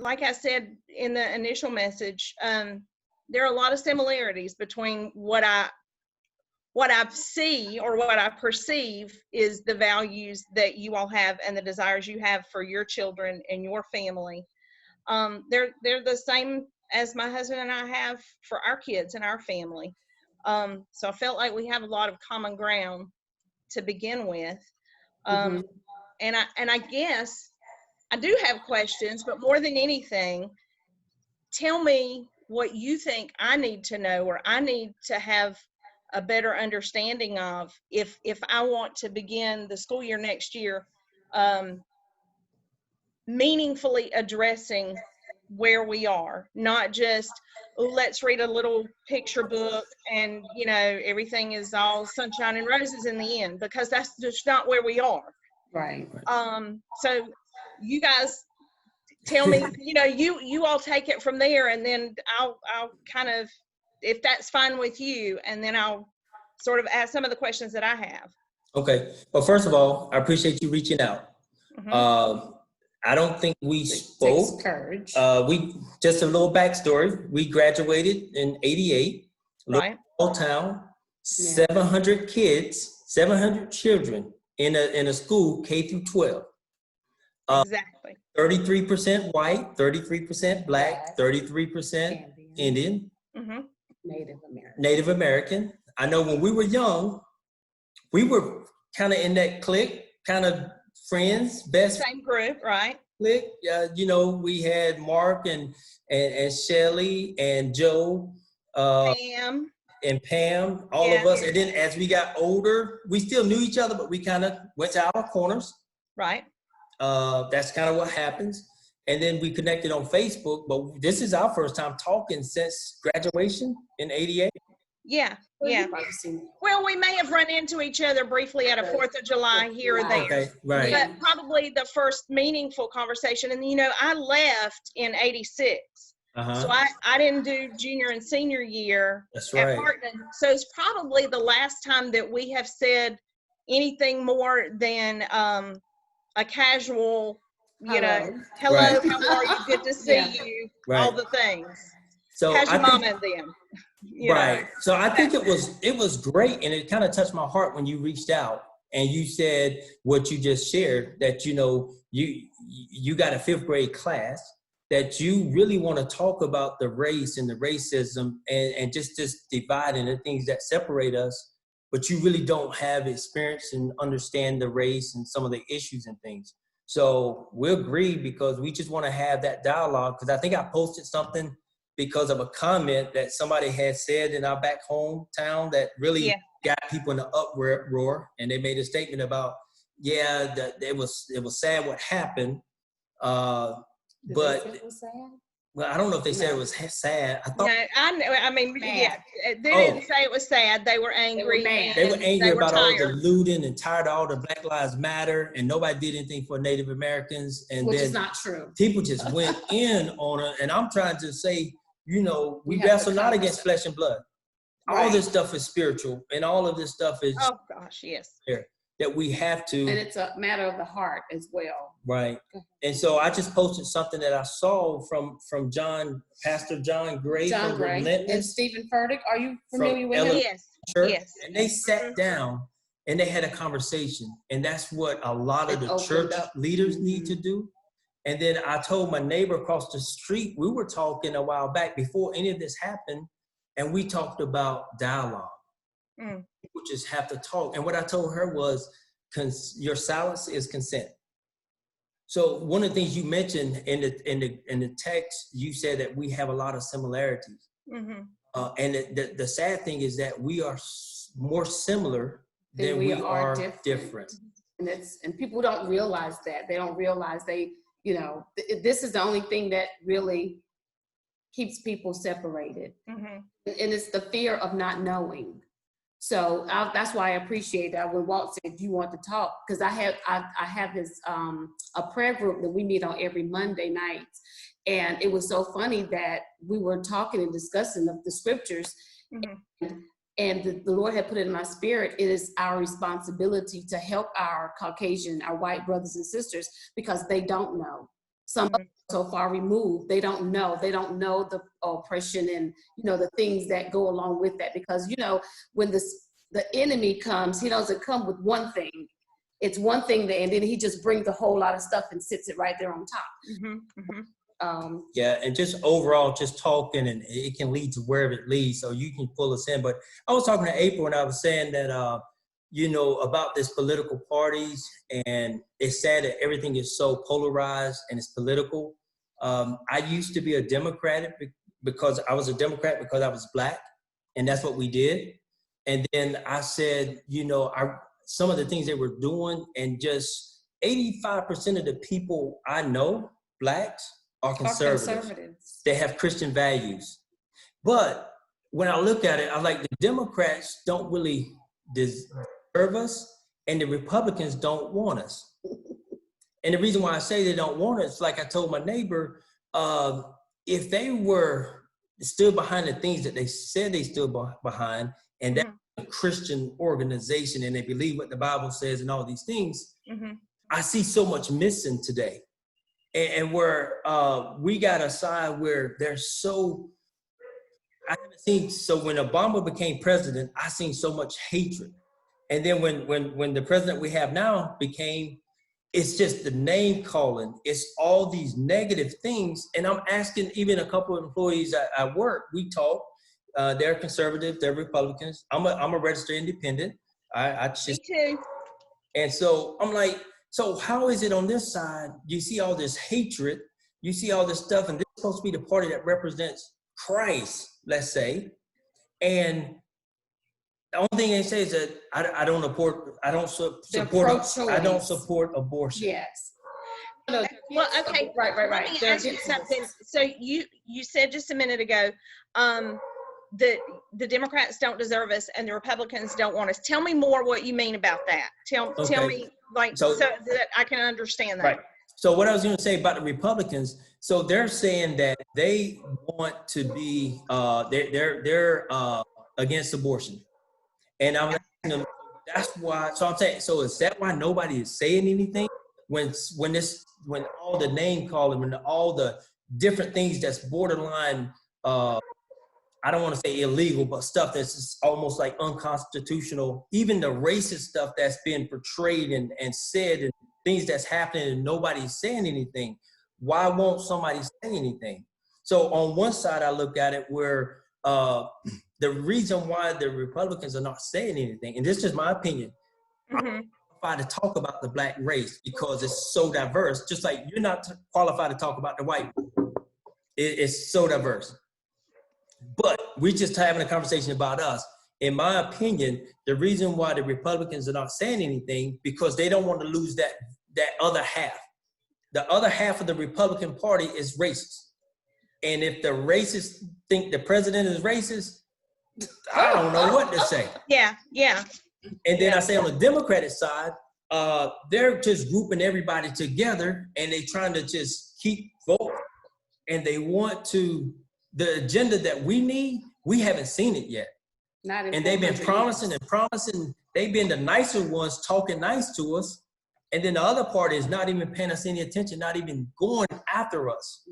like I said in the initial message, there are a lot of similarities between what I see or what I perceive is the values that you all have and the desires you have for your children and your family. They're the same as my husband and I have for our kids and our family. So I felt like we have a lot of common ground to begin with. And I guess I do have questions, but more than anything, tell me what you think I need to know or I need to have a better understanding of if I want to begin the school year next year, meaningfully addressing where we are, not just, oh, let's read a little picture book and, you know, everything is all sunshine and roses in the end, because that's just not where we are. Right. So you guys tell me, you know, you all take it from there, and then I'll kind of, if that's fine with you, and then I'll sort of ask some of the questions that I have. Okay. Well, first of all, I appreciate you reaching out. I don't think we spoke. Takes courage. We just a little backstory. We graduated in '88, Right. Little town, 700 kids, 700 children in a school K through 12. Exactly. 33% white, 33% black, 33% Indian, Native American. I know when we were young, we were kind of in that clique, kind of friends, best same group, right? Clique. You know, we had Mark and Shelly and Joe, Pam, all of us. And then as we got older, we still knew each other, but we kind of went to our corners. Right. That's kind of what happens. And then we connected on Facebook, but this is our first time talking since graduation in '88. Yeah. Well, we may have run into each other briefly at a 4th of July here or there. Okay, right. But probably the first meaningful conversation. And, you know, I left in '86. So I didn't do junior and senior year at Parkland. So it's probably the last time that we have said anything more than a casual, you know, hello, how are you? Good to see you. All the things. So how's your mom and them? Right. So I think it was great, and it kind of touched my heart when you reached out and you said what you just shared, that, you know, you got a 5th grade class, that you really want to talk about the race and the racism and just this divide and the things that separate us, but you really don't have experience and understand the race and some of the issues and things. So we agree, because we just want to have that dialogue, because I think I posted something because of a comment that somebody had said in our back hometown that really got people in the uproar, and they made a statement about, that it was sad what happened, but it was sad? Well, I don't know if they said it was sad. I thought. No, I mean, they didn't say it was sad. They were angry. They were angry about all the looting and tired of all the Black Lives Matter, and nobody did anything for Native Americans. And which then is not true. People just went in on it, and I'm trying to say, you know, we wrestle not against flesh and blood. All this stuff is spiritual, and all of this stuff is. Oh gosh, yes. That we have to. And it's a matter of the heart as well. Right. And so I just posted something that I saw from Pastor John Gray. John Gray and Stephen Furtick. Are you familiar with him? Yes. Church. Yes. And they sat down and they had a conversation. And that's what a lot of the church leaders need to do. And then I told my neighbor across the street, we were talking a while back before any of this happened, and we talked about dialogue. People just have to talk. And what I told her was, your silence is consent. So one of the things you mentioned in the text, you said that we have a lot of similarities. And the sad thing is that we are more similar than we are different. And people don't realize that. They don't realize you know, this is the only thing that really keeps people separated. And it's the fear of not knowing. So that's why I appreciate that when Walt said you want to talk, because I have this a prayer group that we meet on every Monday night, and it was so funny that we were talking and discussing the scriptures, and the Lord had put it in my spirit. It is our responsibility to help our Caucasian, our white brothers and sisters, because they don't know. Some are so far removed, they don't know the oppression and, you know, the things that go along with that. Because, you know, when the enemy comes, he doesn't come with one thing. It's one thing, and then he just brings a whole lot of stuff and sits it right there on top. Yeah, and just overall, just talking, and it can lead to wherever it leads, so you can pull us in. But I was talking to April, and I was saying that, you know, about this political parties, and it's sad that everything is so polarized and it's political. I used to be a Democrat because I was a Democrat because I was Black, and that's what we did. And then I said, you know, some of the things they were doing, and just 85% of the people I know, Blacks, are conservatives. They have Christian values. But when I look at it, I like the Democrats don't really deserve us, and the Republicans don't want us. And the reason why I say they don't want us, like I told my neighbor, if they were stood behind the things that they said they stood behind, and that's a Christian organization, and they believe what the Bible says and all these things, I see so much missing today. And where we got a side where they're so, I haven't seen, so when Obama became president, I seen so much hatred. And then when the president we have now became, it's just the name calling, it's all these negative things. And I'm asking even a couple of employees at work, we talk, they're conservative, they're Republicans. I'm a registered independent. I just, Me too. and so I'm like, so how is it on this side? You see all this hatred, you see all this stuff, and this is supposed to be the party that represents Christ, let's say. And the only thing they say is that I don't support abortion. Yes. Well, okay. Right. Let me ask you something. So you said just a minute ago that the Democrats don't deserve us and the Republicans don't want us. Tell me more what you mean about that. Tell me, like, so that I can understand that. Right. So what I was going to say about the Republicans, so they're saying that they want to be they're against abortion, and I'm asking them, that's why. So I'm saying, so is that why nobody is saying anything when all the name calling, when all the different things that's borderline, I don't want to say illegal, but stuff that's just almost like unconstitutional, even the racist stuff that's been portrayed and said, and things that's happening and nobody's saying anything. Why won't somebody say anything? So on one side, I look at it where the reason why the Republicans are not saying anything, and this is my opinion, I'm qualified to talk about the Black race because it's so diverse, just like you're not qualified to talk about the white. It's so diverse. But we're just having a conversation about us. In my opinion, the reason why the Republicans are not saying anything, because they don't want to lose that other half. The other half of the Republican Party is racist. And if the racists think the president is racist, I don't know what to say. Yeah. And then I say on the Democratic side, they're just grouping everybody together and they trying to just keep voting. And they want to, the agenda that we need, we haven't seen it yet. And they've been promising and promising. They've been the nicer ones talking nice to us. And then the other party is not even paying us any attention, not even going after us.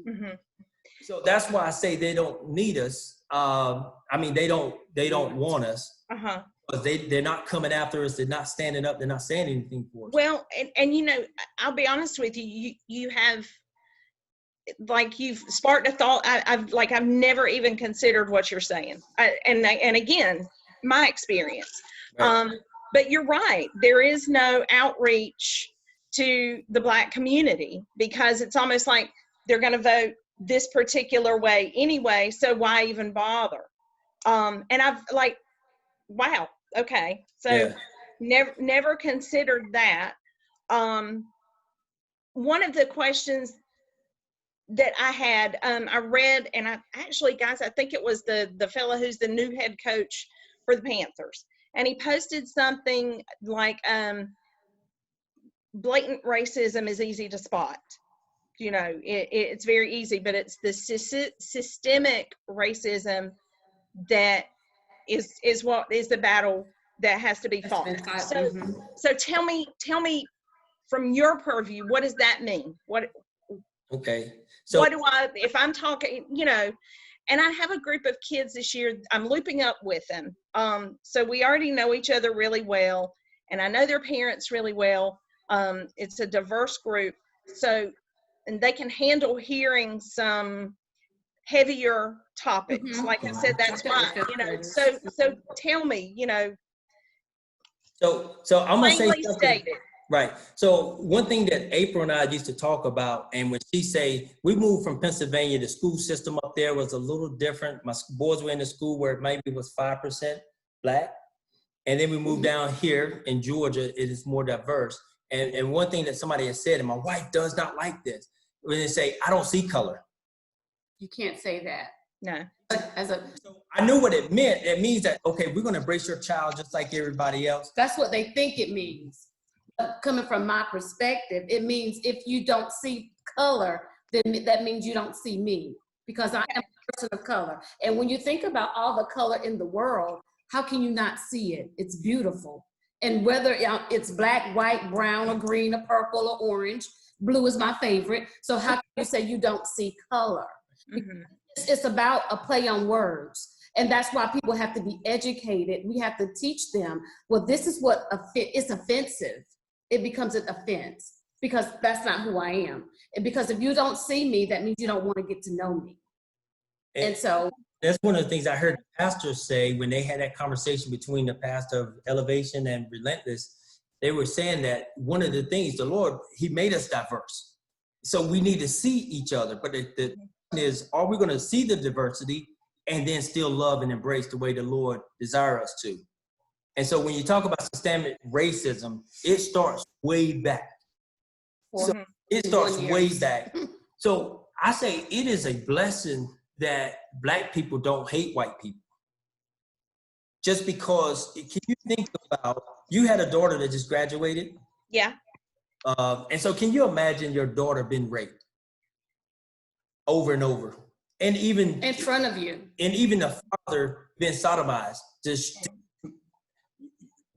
So that's why I say they don't need us. I mean, they don't want us. But they're not coming after us. They're not standing up. They're not saying anything for us. Well, and you know, I'll be honest with you. You have, like, you've sparked a thought. I've never even considered what you're saying. And again, my experience. Right. But you're right. There is no outreach to the Black community because it's almost like they're going to vote this particular way anyway. So why even bother? And I've like, wow. Okay. So never considered that. One of the questions that I had, I read, and I actually, guys, I think it was the fellow who's the new head coach for the Panthers. And he posted something like, blatant racism is easy to spot. You know, it's very easy, but it's the systemic racism that is what is the battle that has to be fought. So tell me from your purview, what does that mean? Okay. So What do if I'm talking, and I have a group of kids this year, I'm looping up with them. So we already know each other really well, and I know their parents really well. It's a diverse group. So, and they can handle hearing some heavier topics. Mhm. Like I said, that's Okay, why, fifth graders. so tell me, so I'm gonna say plainly something. stated. Right. So one thing that April and I used to talk about, and when she say we moved from Pennsylvania, the school system up there was a little different. My boys were in a school where it maybe was 5% black, and then we moved down here in Georgia. It is more diverse. And one thing that somebody has said, and my wife does not like this, when they say, "I don't see color." You can't say that. No. So I knew what it meant. It means that, okay, we're going to embrace your child just like everybody else. That's what they think it means. But coming from my perspective, it means if you don't see color, then that means you don't see me, because I am a person of color. And when you think about all the color in the world, how can you not see it? It's beautiful. And whether it's black, white, brown, or green, or purple, or orange, blue is my favorite. So how can you say you don't see color? Mm-hmm. It's about a play on words. And that's why people have to be educated. We have to teach them, well, this is what it's offensive. It becomes an offense because that's not who I am. And because if you don't see me, that means you don't want to get to know me. And so that's one of the things I heard the pastor say when they had that conversation between the pastor of Elevation and Relentless. They were saying that one of the things, the Lord, he made us diverse. So we need to see each other. But the question is, are we going to see the diversity and then still love and embrace the way the Lord desires us to? And so when you talk about systemic racism, it starts way back. So it starts way back. So I say it is a blessing that Black people don't hate white people. Just because, can you think about, you had a daughter that just graduated? Yeah. And so can you imagine your daughter being raped over and over? And even in front of you. And even the father being sodomized, just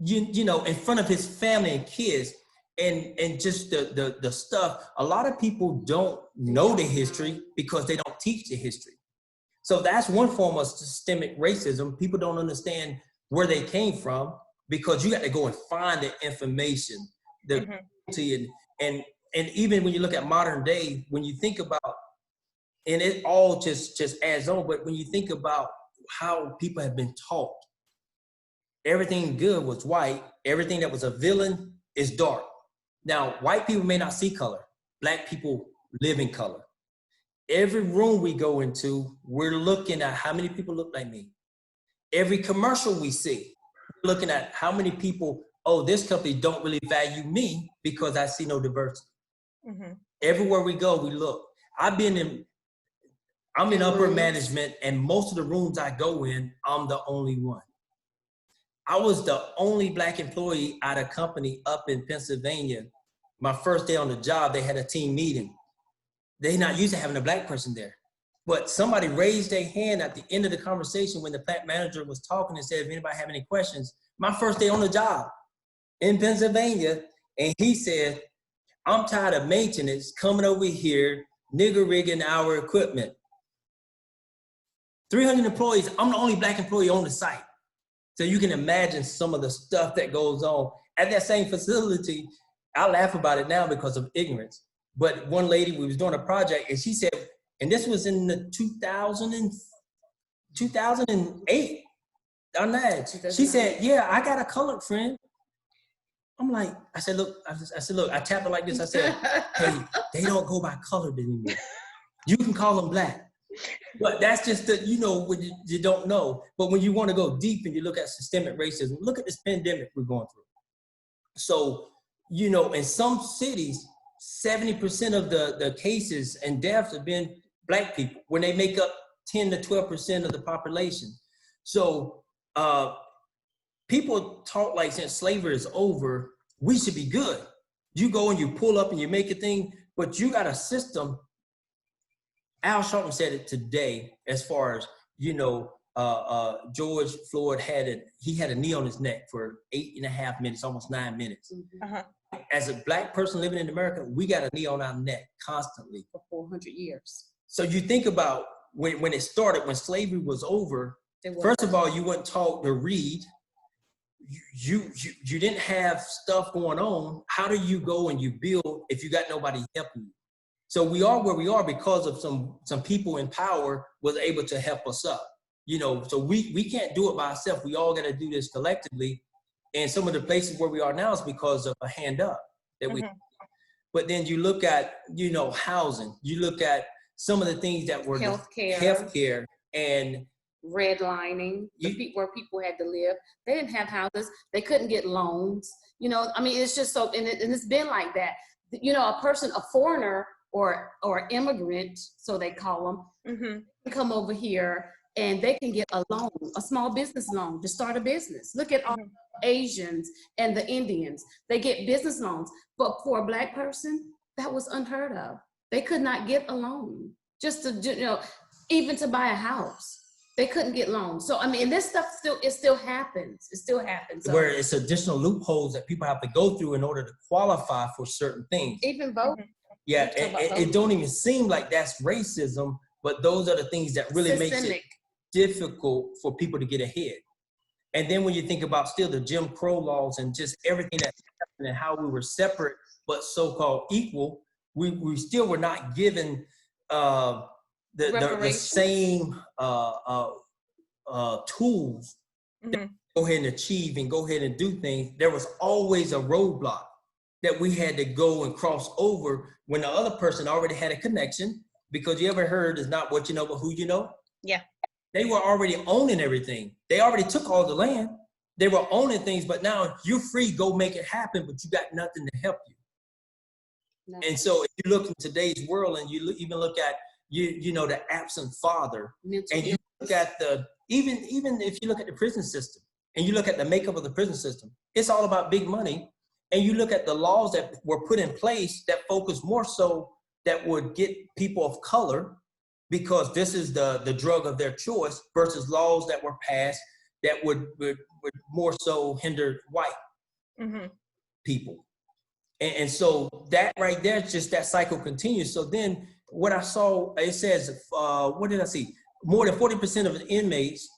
in front of his family and kids, and just the stuff. A lot of people don't know the history because they don't teach the history. So that's one form of systemic racism. People don't understand where they came from because you got to go and find the information. And even when you look at modern day, when you think about, and it all just adds on, but when you think about how people have been taught, everything good was white, everything that was a villain is dark. Now, white people may not see color. Black people live in color. Every room we go into, we're looking at how many people look like me. Every commercial we see, we're looking at how many people, oh, this company don't really value me because I see no diversity. Mm-hmm. Everywhere we go, we look. I'm in upper management, and most of the rooms I go in, I'm the only one. I was the only Black employee at a company up in Pennsylvania. My first day on the job, they had a team meeting. They're not used to having a Black person there. But somebody raised their hand at the end of the conversation when the plant manager was talking and said, if anybody have any questions, my first day on the job in Pennsylvania, and he said, I'm tired of maintenance coming over here, nigger rigging our equipment. 300 employees, I'm the only Black employee on the site. So you can imagine some of the stuff that goes on at that same facility. I laugh about it now because of ignorance. But one lady, we was doing a project, and she said, and this was in the 2008, on that. She said, yeah, I got a colored friend. I'm like, I said, look, I tapped her like this. I said, hey, they don't go by colored anymore. You can call them Black. But that's just when you don't know. But when you want to go deep and you look at systemic racism, look at this pandemic we're going through. So, in some cities, 70% of the cases and deaths have been Black people, when they make up 10 to 12% of the population. So people talk like since slavery is over, we should be good. You go and you pull up and you make a thing, but you got a system. Al Sharpton said it today, as far as, George Floyd had a knee on his neck for 8.5 minutes, almost 9 minutes. Uh-huh. As a Black person living in America, we got a knee on our neck constantly For 400 years. So you think about when it started, when slavery was over. First of all, you weren't taught to read. You didn't have stuff going on. How do you go and you build if you got nobody helping you? So we are where we are because of some people in power was able to help us up. So we can't do it by ourselves. We all got to do this collectively. And some of the places where we are now is because of a hand up that we. But then you look at housing. You look at some of the things that were healthcare and redlining, where people had to live. They didn't have houses. They couldn't get loans. It's just so, and it's been like that. A foreigner or immigrant, so they call them, come over here and they can get a loan, a small business loan to start a business. Look at all the Asians and the Indians. They get business loans. But for a Black person, that was unheard of. They could not get a loan just to, even to buy a house. They couldn't get loans. So, and this stuff still happens. It still happens. Where it's additional loopholes that people have to go through in order to qualify for certain things. Even voting. Yeah, it don't even seem like that's racism, but those are the things that really makes it difficult for people to get ahead. And then when you think about still the Jim Crow laws and just everything that happened and how we were separate but so-called equal, we still were not given the same tools to go ahead and achieve and go ahead and do things. There was always a roadblock that we had to go and cross over when the other person already had a connection, because you ever heard is not what you know, but who you know? Yeah. They were already owning everything. They already took all the land. They were owning things, but now you're free, go make it happen, but you got nothing to help you. No. And so if you look in today's world and you even look at, the absent father, and you look at even if you look at the prison system and you look at the makeup of the prison system, it's all about big money. And you look at the laws that were put in place that focus more so that would get people of color, because this is the drug of their choice, versus laws that were passed that would more so hinder white people. And so that right there, just that cycle continues. So then what I saw, it says, what did I see? More than 40% of the inmates,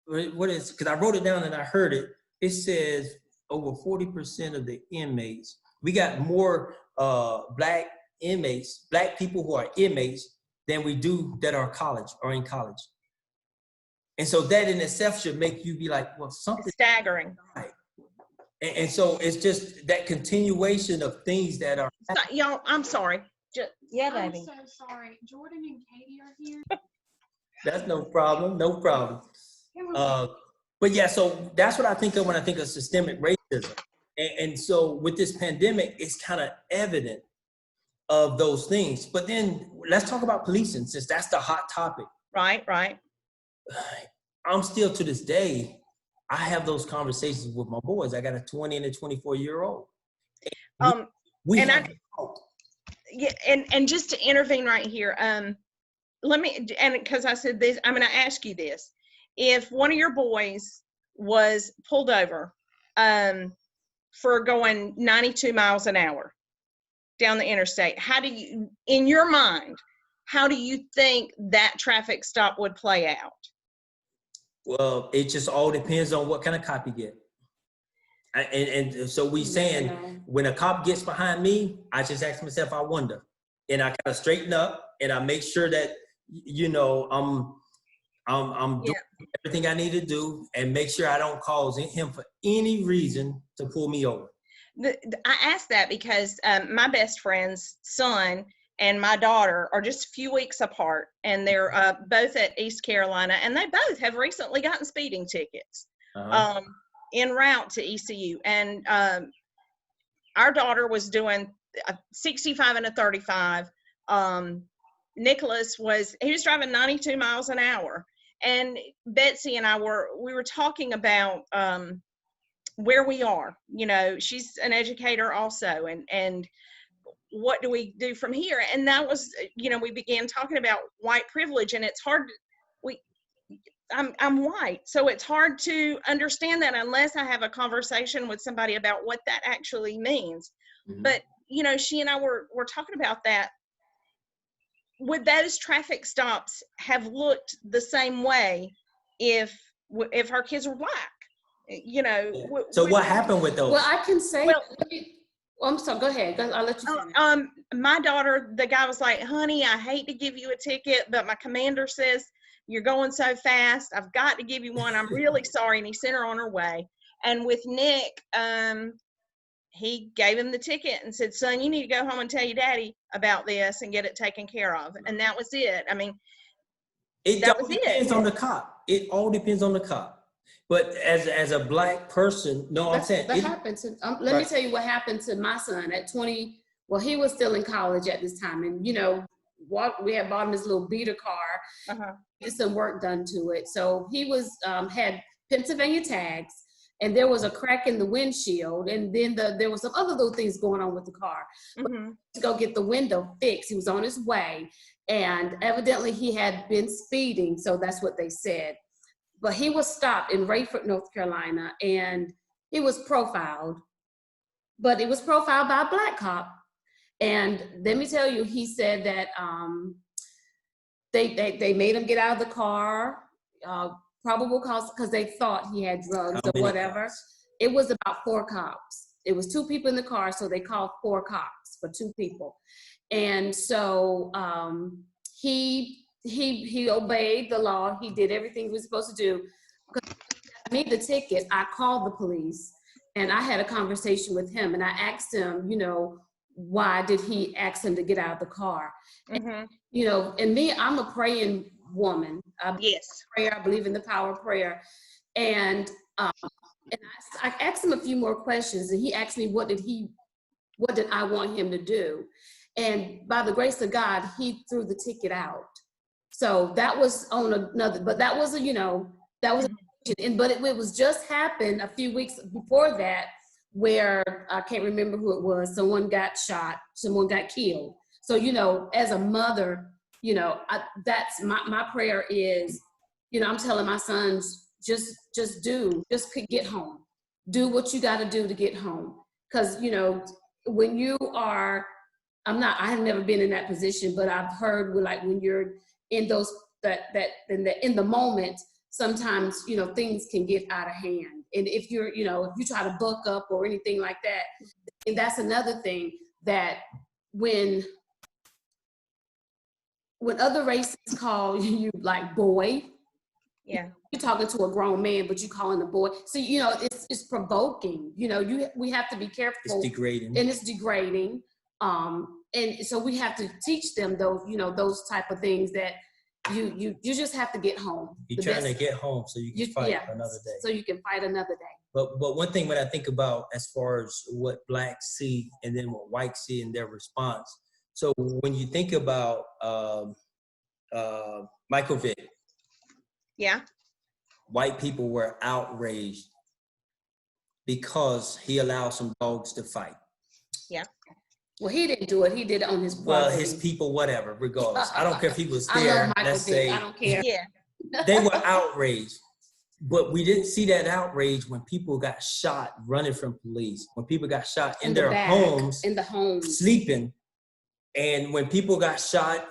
because I wrote it down and I heard it, it says over 40% of the inmates, we got more Black inmates, Black people who are inmates than we do that are in college. And so that in itself should make you be like, well, something staggering. Right. And so it's just that continuation of things that are. Y'all, I'm sorry. Yeah, baby. I'm so sorry. Jordan and Katie are here. That's no problem. No problem. But yeah, so that's what I think of when I think of systemic racism. And so with this pandemic, it's kind of evident of those things. But then let's talk about policing, since that's the hot topic. Right. I'm still, to this day, I have those conversations with my boys. I got a 20 and a 24-year-old. And just to intervene right here, let me, and because I said this, I'm going to ask you this. If one of your boys was pulled over for going 92 miles an hour down the interstate, how do you, in your mind, how do you think that traffic stop would play out? Well, it just all depends on what kind of cop you get. And so we saying, when a cop gets behind me, I just ask myself, I wonder. And I kind of straighten up and I make sure that, I'm doing everything I need to do and make sure I don't cause him for any reason to pull me over. I asked that because my best friend's son and my daughter are just a few weeks apart, and they're both at East Carolina, and they both have recently gotten speeding tickets en route to ECU. And our daughter was doing a 65 and a 35. Nicholas was driving 92 miles an hour. And Betsy and I we were talking about where we are. She's an educator also, and what do we do from here? And that was, we began talking about white privilege, and it's hard. I'm white, so it's hard to understand that unless I have a conversation with somebody about what that actually means. Mhm. But you know, she and I were talking about that. Would those traffic stops have looked the same way if our kids were black? You know. So what happened with those? Well, I can say, Well, I'm sorry, go ahead. I'll let you finish. My daughter, the guy was like, honey, I hate to give you a ticket, but my commander says you're going so fast. I've got to give you one. I'm really sorry. And he sent her on her way. And with Nick, he gave him the ticket and said, son, you need to go home and tell your daddy about this and get it taken care of. And that was it. I mean, It all depends on the cop. It all depends on the cop. But as a black person, no, I'm saying that happened to. Let me tell you what happened to my son at 20. Well, he was still in college at this time, and you know, we had bought him this little beater car. Did some work done to it, so he was had Pennsylvania tags, and there was a crack in the windshield, and then there was some other little things going on with the car. To go get the window fixed, he was on his way, and evidently he had been speeding, so that's what they said. But he was stopped in Rayford, North Carolina, and he was profiled. But it was profiled by a black cop. And let me tell you, he said that they made him get out of the car, probable cause, because they thought he had drugs or whatever. Cops? It was about 4 cops. It was 2 people in the car, so they called 4 cops for 2 people. And so he obeyed the law. He did everything he was supposed to do. Because I made the ticket, I called the police and I had a conversation with him and I asked him, you know, why did he ask him to get out of the car? And, you know, and me, I'm a praying woman. I believe in the power of prayer. And I asked him a few more questions and he asked me what did I want him to do? And by the grace of God, he threw the ticket out. So that was on another, but that was but it was just happened a few weeks before that where I can't remember who it was. Someone got shot, someone got killed. So, you know, as a mother, you know, that's my prayer is, you know, I'm telling my sons, just get home. Do what you got to do to get home. Cause you know, when you are, I have never been in that position, but I've heard when you're in those, in the moment, sometimes, you know, things can get out of hand. And if you're, you know, if you try to buck up or anything like that, and that's another thing that when other races call you like boy, you're talking to a grown man, but you calling a boy. So, you know, it's provoking, you know, we have to be careful. It's degrading. And it's degrading. And so we have to teach them those, you know, those type of things that you just have to get home. You're trying to get home so you can fight another day. So you can fight another day. But one thing when I think about as far as what blacks see and then what whites see in their response. So when you think about Michael Vick. Yeah. White people were outraged because he allowed some dogs to fight. Yeah. Well, he didn't do it. He did it on his property. Well, his people, whatever, regardless. I don't care if he was I there. love Michael Vick. I don't care. Yeah. They were outraged. But we didn't see that outrage when people got shot running from police, when people got shot in their homes, in the homes, sleeping. And when people got shot,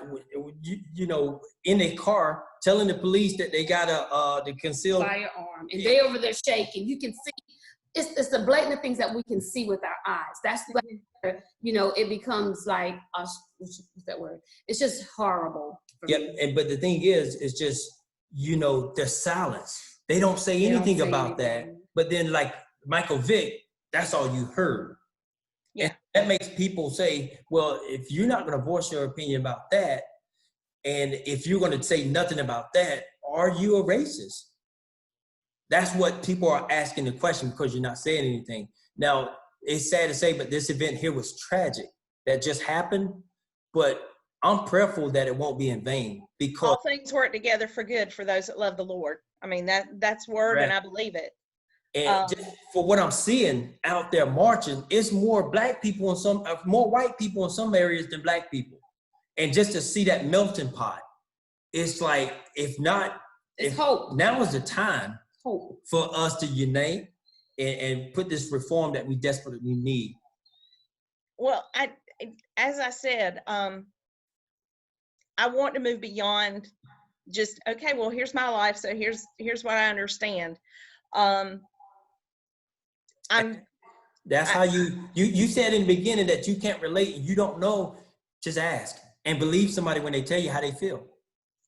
you know, in a car, telling the police that they got the concealed firearm, and they over there shaking. You can see it's the blatant things that we can see with our eyes. That's where, you know, it becomes like what's that word? It's just horrible. But the thing is, it's just, you know, the silence. They don't say anything about that. But then, like Michael Vick, that's all you heard. Yeah. And that makes people say, well, if you're not going to voice your opinion about that, and if you're going to say nothing about that, are you a racist? That's what people are asking the question because you're not saying anything. Now, it's sad to say, but this event here was tragic. That just happened. But I'm prayerful that it won't be in vain, because all things work together for good for those that love the Lord. I mean, that's word, right. And I believe it. And just for what I'm seeing out there marching, it's more black people more white people in some areas than black people. And just to see that melting pot, it's like, if not It's hope. Now is the time Hope. for us to unite and put this reform that we desperately need. Well, as I said, I want to move beyond just, okay, well, here's my life, so here's what I understand. That's how you said in the beginning that you can't relate and you don't know, just ask and believe somebody when they tell you how they feel.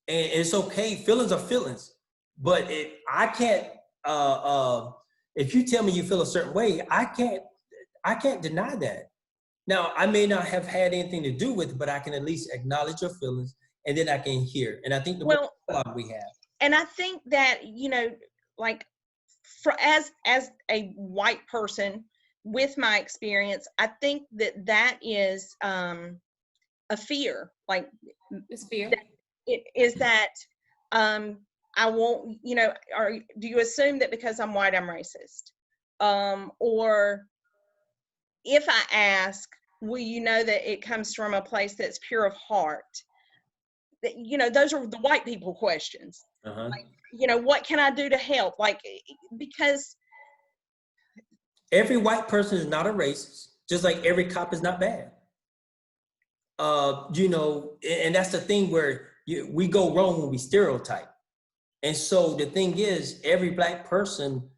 And it's okay, feelings are feelings. But I can't if you tell me you feel a certain way, I can't deny that. Now, I may not have had anything to do with it, but I can at least acknowledge your feelings and then I can hear. And I think the more we have. And I think that, like as a white person with my experience, I think that is a fear. Like, It's fear. It is that I won't, or do you assume that because I'm white, I'm racist? Or if I ask, will you know that it comes from a place that's pure of heart? That, those are the white people questions. Uh-huh. Like, what can I do to help? Like, because every white person is not a racist, just like every cop is not bad. And that's the thing where we go wrong when we stereotype. And so the thing is, every black person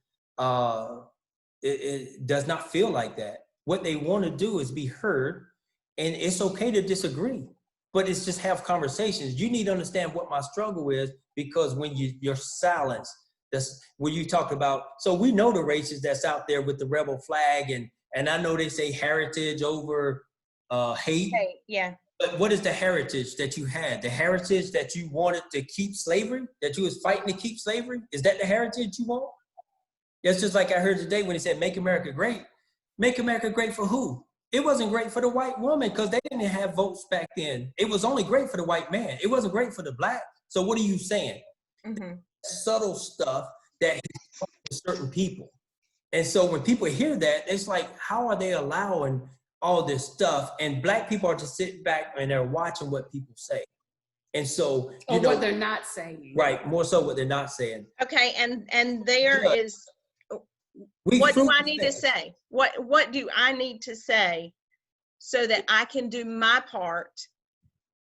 it does not feel like that. What they want to do is be heard, and it's okay to disagree, but it's just have conversations. You need to understand what my struggle is, because when you're silenced, that's when you talk about, so we know the racists that's out there with the rebel flag, and I know they say heritage over hate. Okay, yeah. But what is the heritage that you had? The heritage that you wanted to keep slavery, that you was fighting to keep slavery? Is that the heritage you want? That's just like I heard today when he said, make America great. Make America great for who? It wasn't great for the white woman because they didn't have votes back then. It was only great for the white man. It wasn't great for the black. So what are you saying? Mm-hmm. Subtle stuff that he's talking to certain people. And so when people hear that, it's like, how are they allowing all this stuff? And black people are just sitting back and they're watching what people say. And so, what they're not saying. Right, more so what they're not saying. Okay, and there is, what do I need to say? What do I need to say so that I can do my part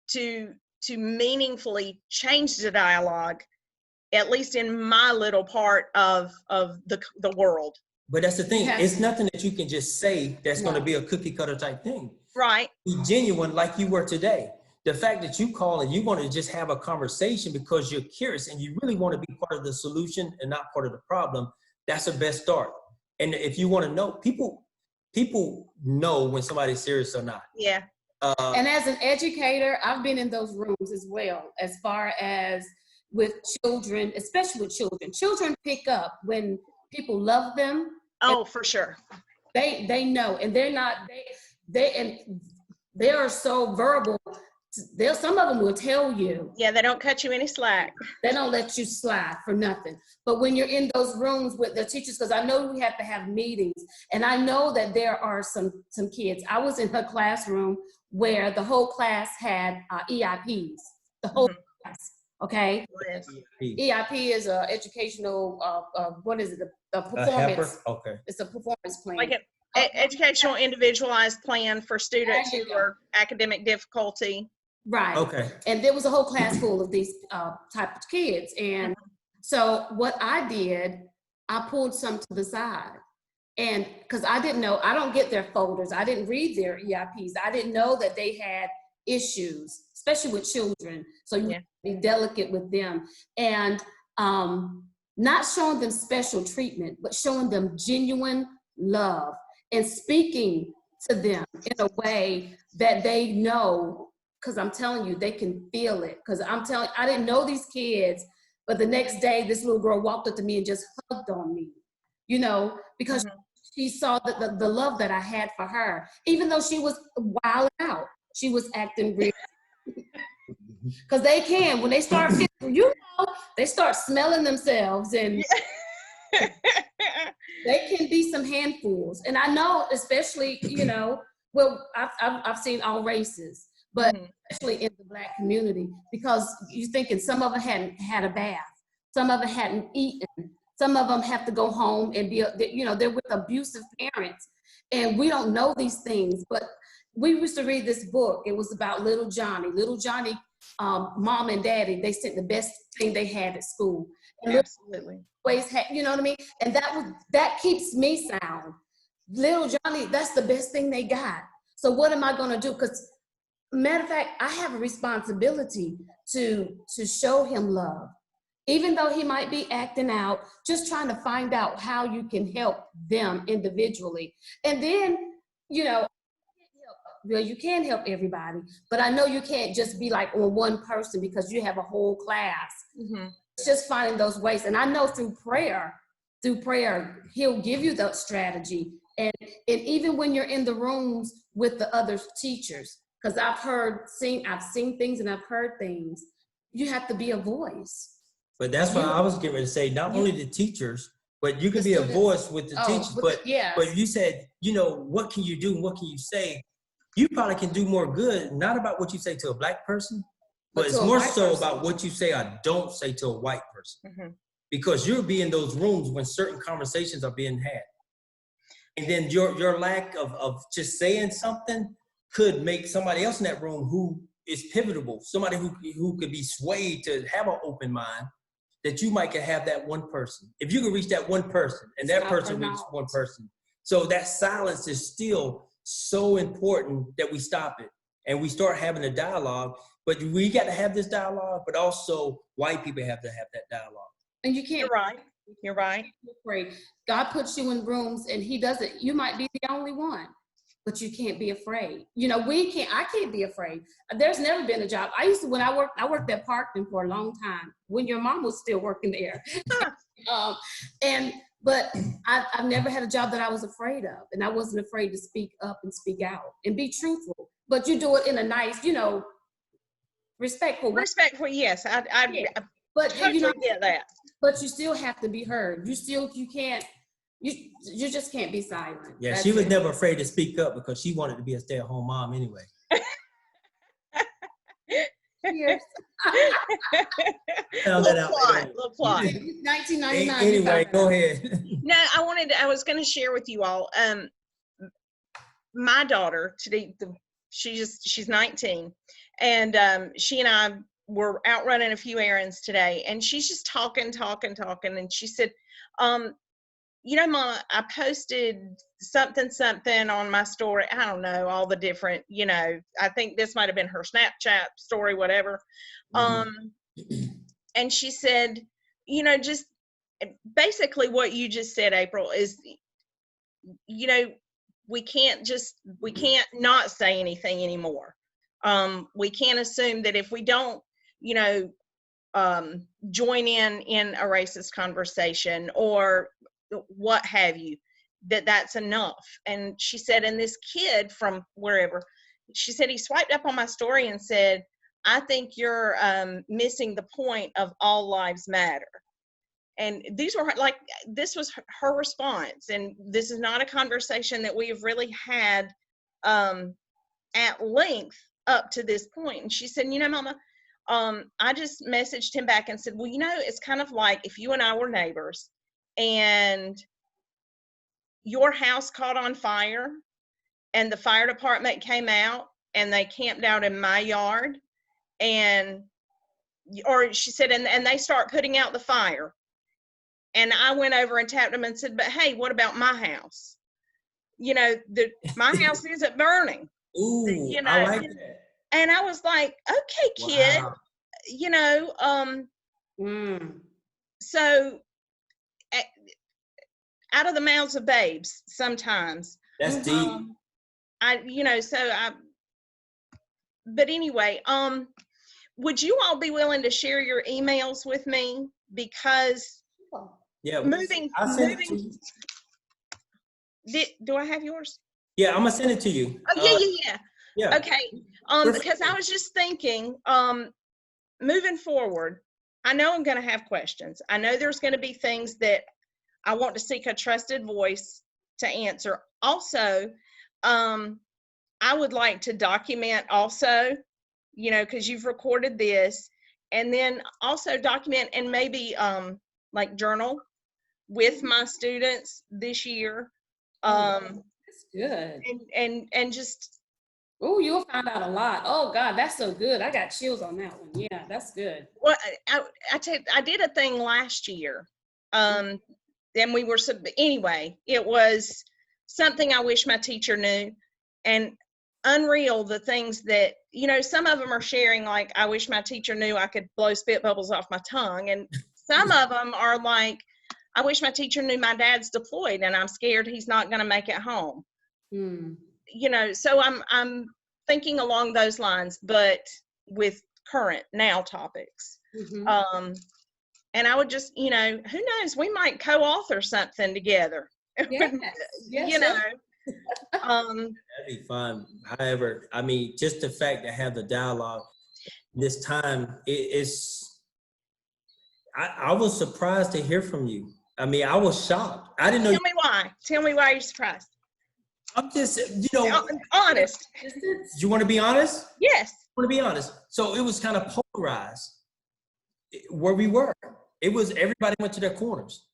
to meaningfully change the dialogue, at least in my little part of the world? But that's the thing. It's nothing that you can just say that's going to be a cookie cutter type thing. Right. Be genuine like you were today. The fact that you call and you want to just have a conversation because you're curious and you really want to be part of the solution and not part of the problem, that's the best start. And if you want to know, people know when somebody's serious or not. Yeah. And as an educator, I've been in those rooms as well, as far as with children, especially with children. Children pick up when people love them. Oh, for sure. They know, and they're not, they are so verbal. Some of them will tell you. Yeah, they don't cut you any slack. They don't let you slide for nothing. But when you're in those rooms with the teachers, because I know we have to have meetings, and I know that there are some kids. I was in her classroom where the whole class had EIPs, the whole class, okay? Yes. EIP is a educational, what is it, a performance. Okay. It's a performance plan. Like an educational individualized plan for students who are academic difficulty. Right. Okay. And there was a whole class full of these type of kids. And so what I did, I pulled some to the side. And because I didn't know, I don't get their folders. I didn't read their EIPs. I didn't know that they had issues, especially with children. So you have to be delicate with them. And not showing them special treatment, but showing them genuine love and speaking to them in a way that they know. Because I'm telling you, they can feel it. Because I didn't know these kids, but the next day, this little girl walked up to me and just hugged on me, because she saw the love that I had for her. Even though she was wild out, she was acting real. Because they can, when they start feeling, they start smelling themselves, and they can be some handfuls. And I know, especially, well, I've seen all races, but especially in the Black community, because you're thinking some of them hadn't had a bath. Some of them hadn't eaten. Some of them have to go home and they're with abusive parents. And we don't know these things, but we used to read this book. It was about little Johnny. Little Johnny, mom and daddy, they sent the best thing they had at school. And Absolutely. Always had, you know what I mean? And that keeps me sound. Little Johnny, that's the best thing they got. So what am I gonna do? Because matter of fact, I have a responsibility to show him love. Even though he might be acting out, just trying to find out how you can help them individually. And then, you know, well, you can help everybody, but I know you can't just be like on one person because you have a whole class. Mm-hmm. It's just finding those ways. And I know through prayer, he'll give you the strategy. And even when you're in the rooms with the other teachers, because I've seen things and I've heard things, you have to be a voice. But that's why I was getting ready to say, not only the teachers, but you can be a voice with the teachers. But you said, you know, what can you do and what can you say? You probably can do more good, not about what you say to a black person, but it's more so about what you say or don't say to a white person. Mm-hmm. Because you'll be in those rooms when certain conversations are being had. And then your lack of just saying something could make somebody else in that room who is pivotal, somebody who could be swayed to have an open mind, that you might could have that one person. If you can reach that one person and that person reaches one person. So that silence is still so important that we stop it and we start having a dialogue. But we got to have this dialogue, but also white people have to have that dialogue. And you can't. You're right. Afraid. God puts you in rooms and he doesn't, you might be the only one, but you can't be afraid. You know, I can't be afraid. There's never been a job. When I worked at Parkland for a long time when your mom was still working there. But I've never had a job that I was afraid of. And I wasn't afraid to speak up and speak out and be truthful. But you do it in a nice, you know, respectful way. Respectful, yes. I but totally you know, get that. But you still have to be heard. You just can't be silent. Yeah, she was never afraid to speak up because she wanted to be a stay-at-home mom anyway. Yes. Little plot. 1999. Anyway, go ahead. No, I was going to share with you all. My daughter today, she's 19, and she and I were out running a few errands today, and she's just talking, and she said, you know, Mama, I posted something on my story. I don't know, all the different, you know, I think this might have been her Snapchat story, whatever. Mm-hmm. And she said, you know, just basically what you just said, April, is, you know, we can't not say anything anymore. We can't assume that if we don't, you know, join in a racist conversation or what have you, that's enough. And she said, and this kid from wherever, she said, he swiped up on my story and said, I think you're missing the point of all lives matter. And this was her response. And this is not a conversation that we have really had at length up to this point. And she said, you know, Mama, I just messaged him back and said, well, you know, it's kind of like if you and I were neighbors and your house caught on fire and the fire department came out and they camped out in my yard or she said, and they start putting out the fire. And I went over and tapped them and said, but hey, what about my house? You know, my house isn't burning. Ooh, you know, I like that. And I was like, okay, kid, wow. You know, so out of the mouths of babes sometimes. That's deep. But anyway, would you all be willing to share your emails with me? Because moving. Do I have yours? Yeah, I'm gonna send it to you. Oh, yeah. Okay. Because I was just thinking, moving forward, I know I'm going to have questions. I know there's going to be things that I want to seek a trusted voice to answer. Also, I would like to document also, you know, because you've recorded this, and then also document and maybe like journal with my students this year. That's good. And just, Oh, you'll find out a lot. Oh God, that's so good. I got chills on that one. Yeah, that's good. well, I did a thing last year. Then we were anyway. It was something I wish my teacher knew, and unreal the things that, you know, some of them are sharing like, I wish my teacher knew I could blow spit bubbles off my tongue, and some of them are like, I wish my teacher knew my dad's deployed and I'm scared he's not going to make it home. You know, so I'm thinking along those lines, but with current now topics. And I would just, you know, who knows, we might co-author something together. Yes. Yes, You know, That'd be fun. However, I mean, just the fact to have the dialogue this time, I was surprised to hear from you. I mean, I was shocked. I didn't know. Tell me why. Tell me why you're surprised. I'm just, you know. Honest. You want to be honest? Yes. I want to be honest. So it was kind of polarized where we were. It was everybody went to their corners.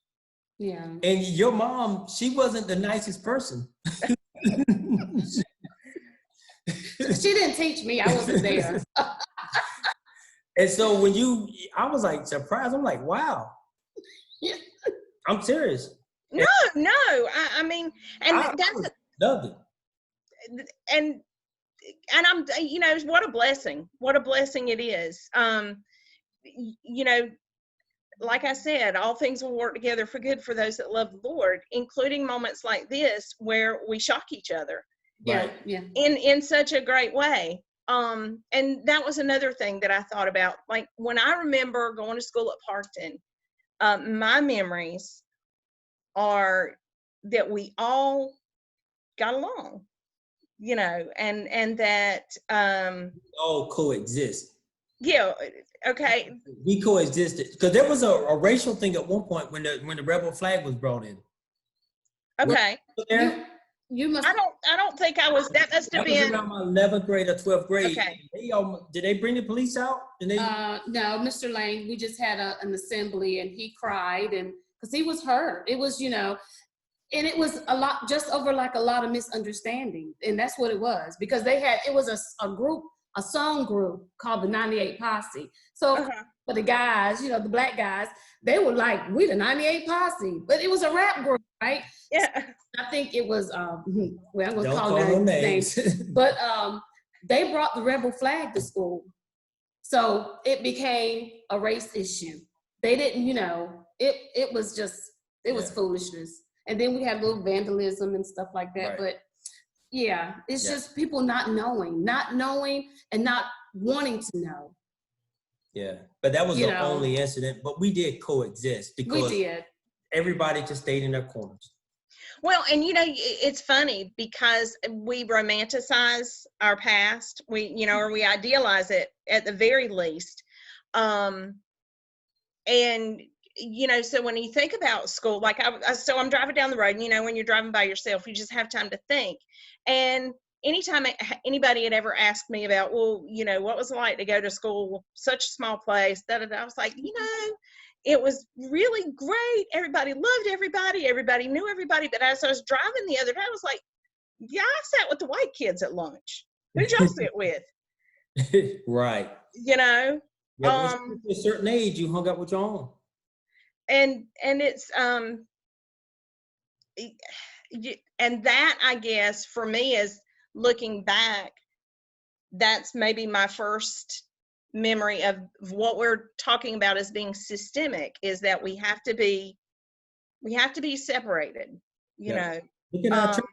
Yeah. And your mom, she wasn't the nicest person. She didn't teach me. I wasn't there. And so when I was like surprised. I'm like, wow. Yeah. I'm serious. No. I mean, and that's loved it. And I'm, you know, what a blessing. What a blessing it is. You know, like I said, all things will work together for good for those that love the Lord, including moments like this where we shock each other. Yeah. Yeah. In such a great way. And that was another thing that I thought about. Like when I remember going to school at Parkton, my memories are that we all got along, you know, and that all coexist. Yeah, okay. We coexisted because there was a racial thing at one point when the rebel flag was brought in. Okay. You must. I don't think I was. That must have been around my 11th grade or 12th grade. Okay. Did they bring the police out? No, Mr. Lane. We just had an assembly, and he cried, and because he was hurt. It was, you know, and it was a lot, just over like a lot of misunderstanding, and that's what it was, because it was a group, a song group called the 98 Posse. So for the guys, you know, the black guys, they were like, we the 98 Posse, but it was a rap group, right? Yeah. So I think it was, well, I'm gonna Don't call them names, but they brought the rebel flag to school. So it became a race issue. They didn't, you know, it was just, it was foolishness. And then we had little vandalism and stuff like that. Right. But yeah, it's just people not knowing and not wanting to know. Yeah, but that was the only incident. But we did coexist because everybody just stayed in their corners. Well, and you know, it's funny because we romanticize our past. We, you know, or we idealize it at the very least. And you know, so when you think about school, like so I'm driving down the road, and you know, when you're driving by yourself, you just have time to think. And anytime anybody had ever asked me about, well, you know, what was it like to go to school, such a small place, I was like, you know, it was really great. Everybody loved everybody. Everybody knew everybody. But as I was driving the other day, I was like, yeah, I sat with the white kids at lunch. Who'd y'all sit with? Right. You know? Yeah, at a certain age, you hung up with your own. And it's, and that, I guess, for me is looking back, that's maybe my first memory of what we're talking about as being systemic, is that we have to be separated, you know. Look at our church.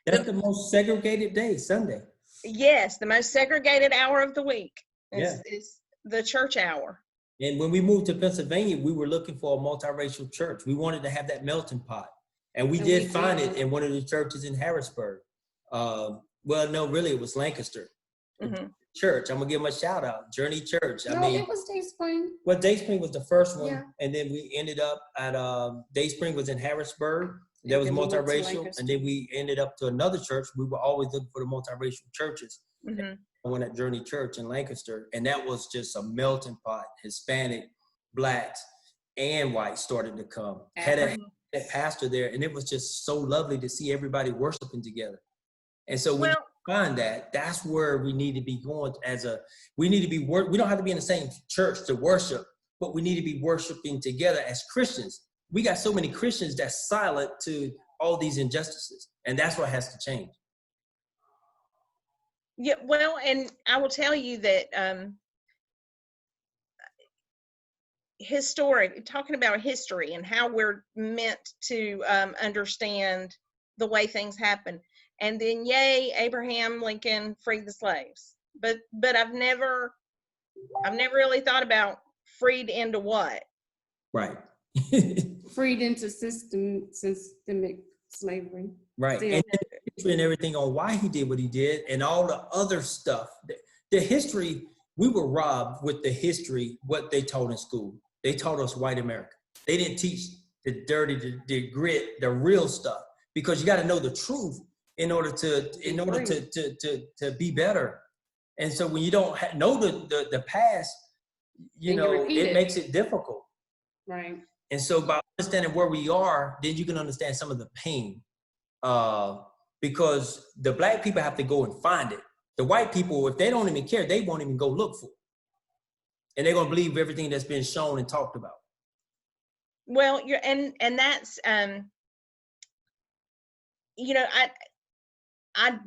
That's the most segregated day, Sunday. Yes, the most segregated hour of the week is the church hour. And when we moved to Pennsylvania, we were looking for a multiracial church. We wanted to have that melting pot. And we did find it in one of the churches in Harrisburg. Well, no, really, it was Lancaster. Mm-hmm. Church. I'm going to give them a shout out. Journey Church. No, it was Dayspring. Well, Dayspring was the first one. Yeah. And then we ended up at, Dayspring was in Harrisburg. That was multiracial. And then we ended up to another church. We were always looking for the multiracial churches. Mm-hmm. I went at Journey Church in Lancaster, and that was just a melting pot. Hispanic, blacks, and whites started to come. Had a pastor there, and it was just so lovely to see everybody worshiping together. And so when you find that, that's where we need to be going we need to be, we don't have to be in the same church to worship, but we need to be worshiping together as Christians. We got so many Christians that's silent to all these injustices, and that's what has to change. Yeah, well, and I will tell you that talking about history and how we're meant to understand the way things happen. And then, yay, Abraham Lincoln freed the slaves. But I've never really thought about freed into what. Right. Freed into systemic slavery. Right. And everything on why he did what he did and all the other stuff. The history, we were robbed with the history, what they taught in school. They taught us white America. They didn't teach the dirty, the grit, the real stuff, because you got to know the truth in order to be better. And so when you don't know the past, it makes it difficult. Right. And so by understanding where we are, then you can understand some of the pain. Because the black people have to go and find it. The white people, if they don't even care, they won't even go look for it. And they're gonna believe everything that's been shown and talked about. Well, and that's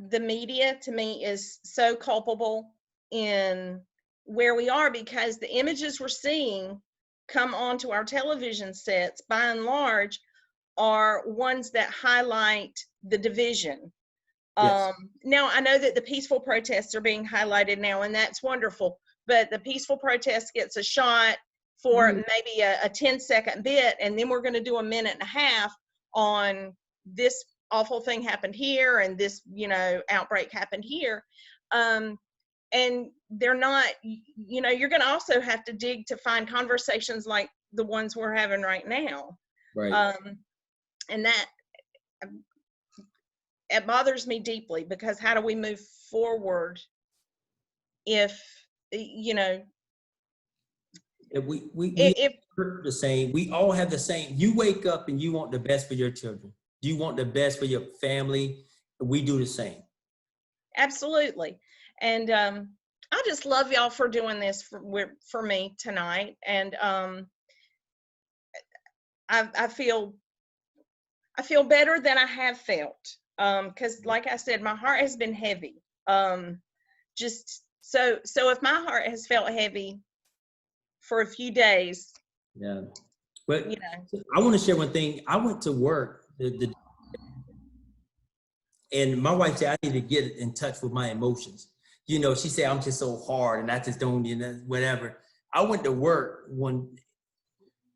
the media to me is so culpable in where we are, because the images we're seeing come onto our television sets by and large are ones that highlight the division. Yes. Now, I know that the peaceful protests are being highlighted now, and that's wonderful, but the peaceful protest gets a shot for maybe a 10-second bit, and then we're going to do a minute and a half on this awful thing happened here and this, outbreak happened here. And they're not, you're going to also have to dig to find conversations like the ones we're having right now. Right. And that, it bothers me deeply, because how do we move forward if, we the same. We all have the same. You wake up and you want the best for your children. You want the best for your family. We do the same. Absolutely. And I just love y'all for doing this for me tonight. And I feel better than I have felt. Because like I said, my heart has been heavy. Just so if my heart has felt heavy for a few days. Yeah. But I want to share one thing. I went to work and my wife said I need to get in touch with my emotions. She said I'm just so hard and I just don't, whatever. I went to work when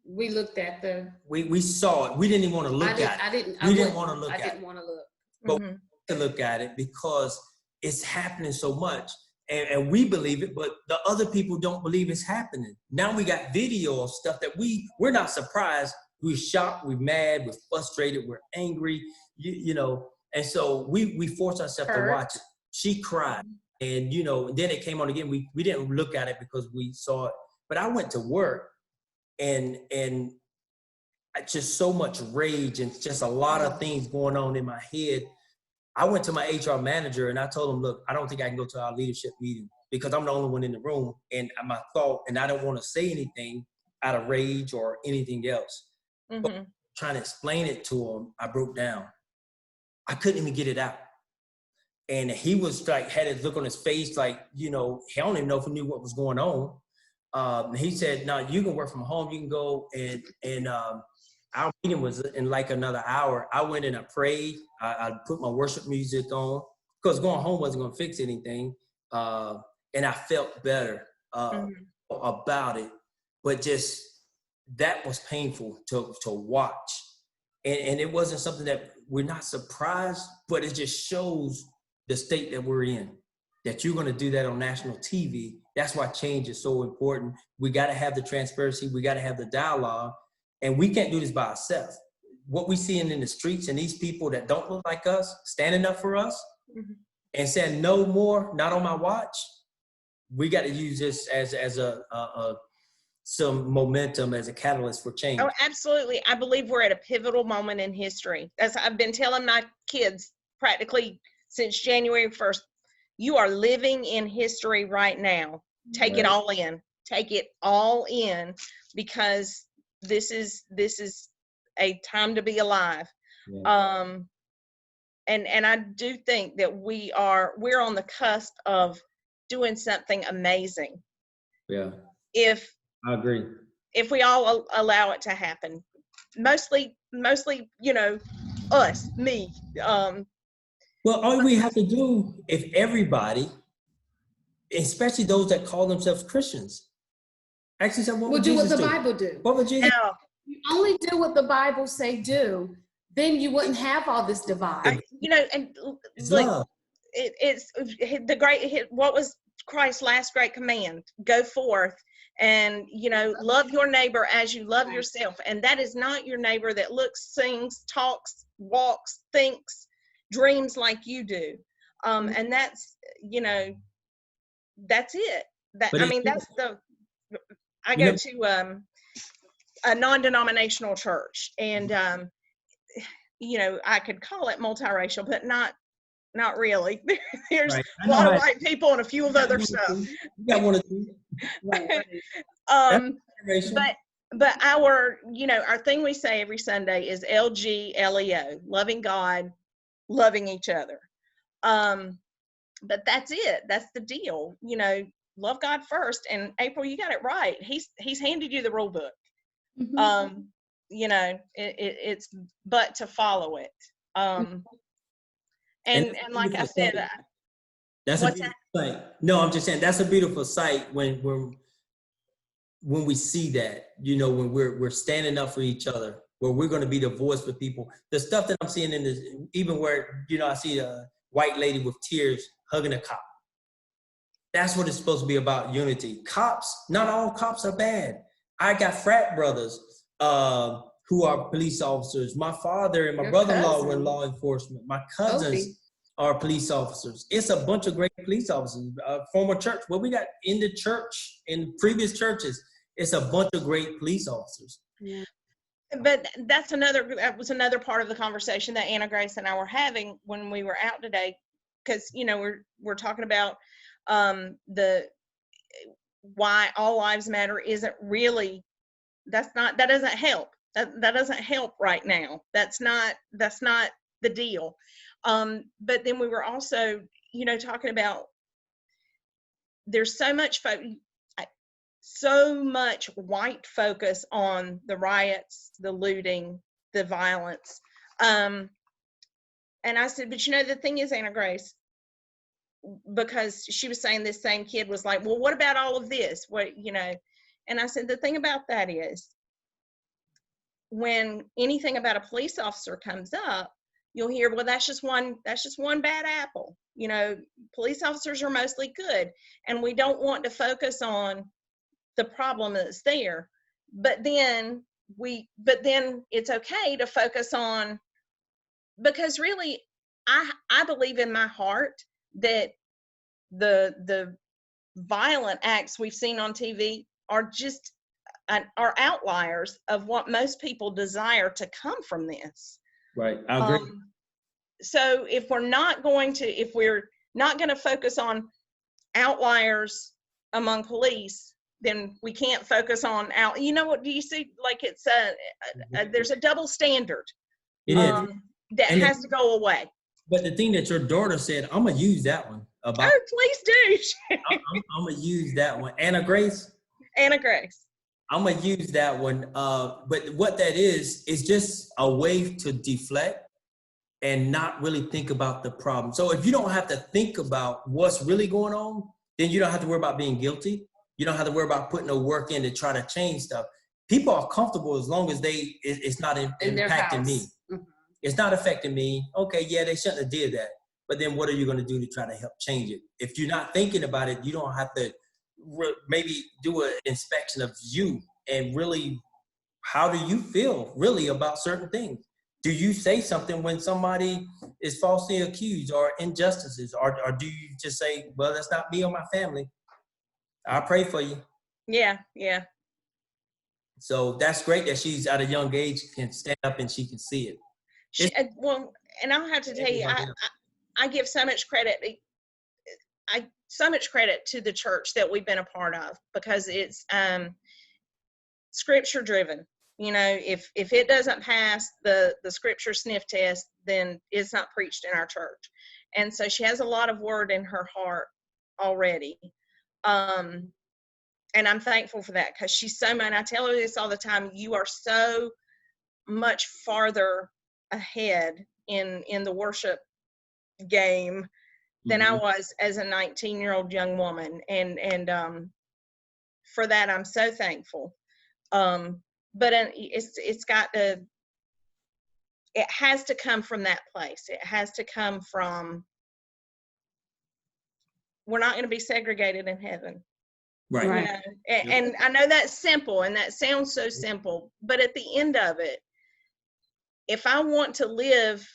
we looked at we saw it. We didn't even want to look at it. We didn't want to look at it. I didn't want to look. But we had to look at it because it's happening so much. And we believe it, but the other people don't believe it's happening. Now we got video of stuff that we're not surprised. We're shocked, we're mad, we're frustrated, we're angry, and so we force ourselves to watch it. She cried, and then it came on again. We didn't look at it because we saw it. But I went to work and just so much rage and just a lot of things going on in my head. I went to my HR manager and I told him, look, I don't think I can go to our leadership meeting because I'm the only one in the room, and my thought, and I don't want to say anything out of rage or anything else. But trying to explain it to him, I broke down. I couldn't even get it out. And he was like, had his look on his face like, he don't even know if he knew what was going on. He said, no, you can work from home. You can go and our meeting was in like another hour. I went and I prayed. I put my worship music on because going home wasn't going to fix anything. And I felt better about it. But just that was painful to watch. And it wasn't something that we're not surprised, but it just shows the state that we're in, that you're going to do that on national TV. That's why change is so important. We got to have the transparency. We got to have the dialogue. And we can't do this by ourselves. What we see in the streets and these people that don't look like us, standing up for us, and said no more, not on my watch, we got to use this as some momentum as a catalyst for change. Oh, absolutely. I believe we're at a pivotal moment in history. As I've been telling my kids practically since January 1st, you are living in history right now. Take it all in. Take it all in, because this is a time to be alive. Yeah. And I do think that we're on the cusp of doing something amazing. Yeah. If I agree. If we all allow it to happen, mostly, us, me. Well, all we have to do, if everybody, especially those that call themselves Christians, actually said, what would do Jesus what the do? Bible do. What would Jesus do? You only do what the Bible say do, then you wouldn't have all this divide. And It's look, love. it's the great, what was Christ's last great command? Go forth and, love your neighbor as you love yourself. And that is not your neighbor that looks, sings, talks, walks, thinks, dreams like you do. And that's, that's it. I go to a non-denominational church, and I could call it multiracial, but not really. There's a lot of white people and a few of other stuff. You got one or two. But our thing we say every Sunday is LGLEO, loving God, loving each other. But that's it. That's the deal. Love God first. And April, you got it right. He's handed you the rule book. Mm-hmm. It's but to follow it. And like I said, that's a beautiful sight. No, I'm just saying that's a beautiful sight when we see that, when we're standing up for each other, where we're going to be the voice for people. The stuff that I'm seeing in this, even where, I see a white lady with tears hugging a cop. That's what it's supposed to be about, unity. Cops, not all cops are bad. I got frat brothers who are police officers. My father and my brother-in-law were in law enforcement. My cousins are police officers. It's a bunch of great police officers. Former church, what we got in the church, in previous churches, it's a bunch of great police officers. Yeah. But that was another part of the conversation that Anna Grace and I were having when we were out today, because we're talking about why all lives matter isn't really, that doesn't help. That doesn't help right now. That's not the deal. But then we were also talking about there's so much white focus on the riots, the looting, the violence. And I said, but the thing is, Anna Grace, because she was saying this same kid was like, well, what about all of this? And I said, the thing about that is, when anything about a police officer comes up, you'll hear, well, that's just one bad apple. Police officers are mostly good, and we don't want to focus on the problem that's there. But then it's okay to focus on, because really, I believe in my heart that the violent acts we've seen on TV are outliers of what most people desire to come from this. Right, I agree. So if we're not going to focus on outliers among police, then we can't focus on what do you see? Like it's there's a double standard. It is. That has to go away. But the thing that your daughter said, I'm gonna use that one. Please do. I'm gonna use that one. Anna Grace. I'm gonna use that one. But what that is just a way to deflect and not really think about the problem. So if you don't have to think about what's really going on, then you don't have to worry about being guilty. You don't have to worry about putting the work in to try to change stuff. People are comfortable as long as it's not impacting me. Mm-hmm. It's not affecting me. Okay, yeah, they shouldn't have did that. But then what are you going to do to try to help change it? If you're not thinking about it, you don't have to maybe do an inspection of you and really, how do you feel really about certain things? do you say something when somebody is falsely accused or injustices, or do you just say, well, that's not me or my family, I'll pray for you? Yeah. So that's great that she's at a young age can stand up and she can see it. Well, and I'll have to tell you, I give so much credit. So much credit to the church that we've been a part of, because it's scripture driven. You know, if it doesn't pass the scripture sniff test, then it's not preached in our church. And so she has a lot of word in her heart already. And I'm thankful for that, because she's so much, I tell her this all the time, you are so much farther ahead in the worship game than I was as a 19-year-old young woman. And for that, I'm so thankful. But it's got to, it has to come from that place. It has to come from, we're not going to be segregated in heaven. Right. You know? And I know that's simple, and that sounds so simple, but at the end of it, if I want to live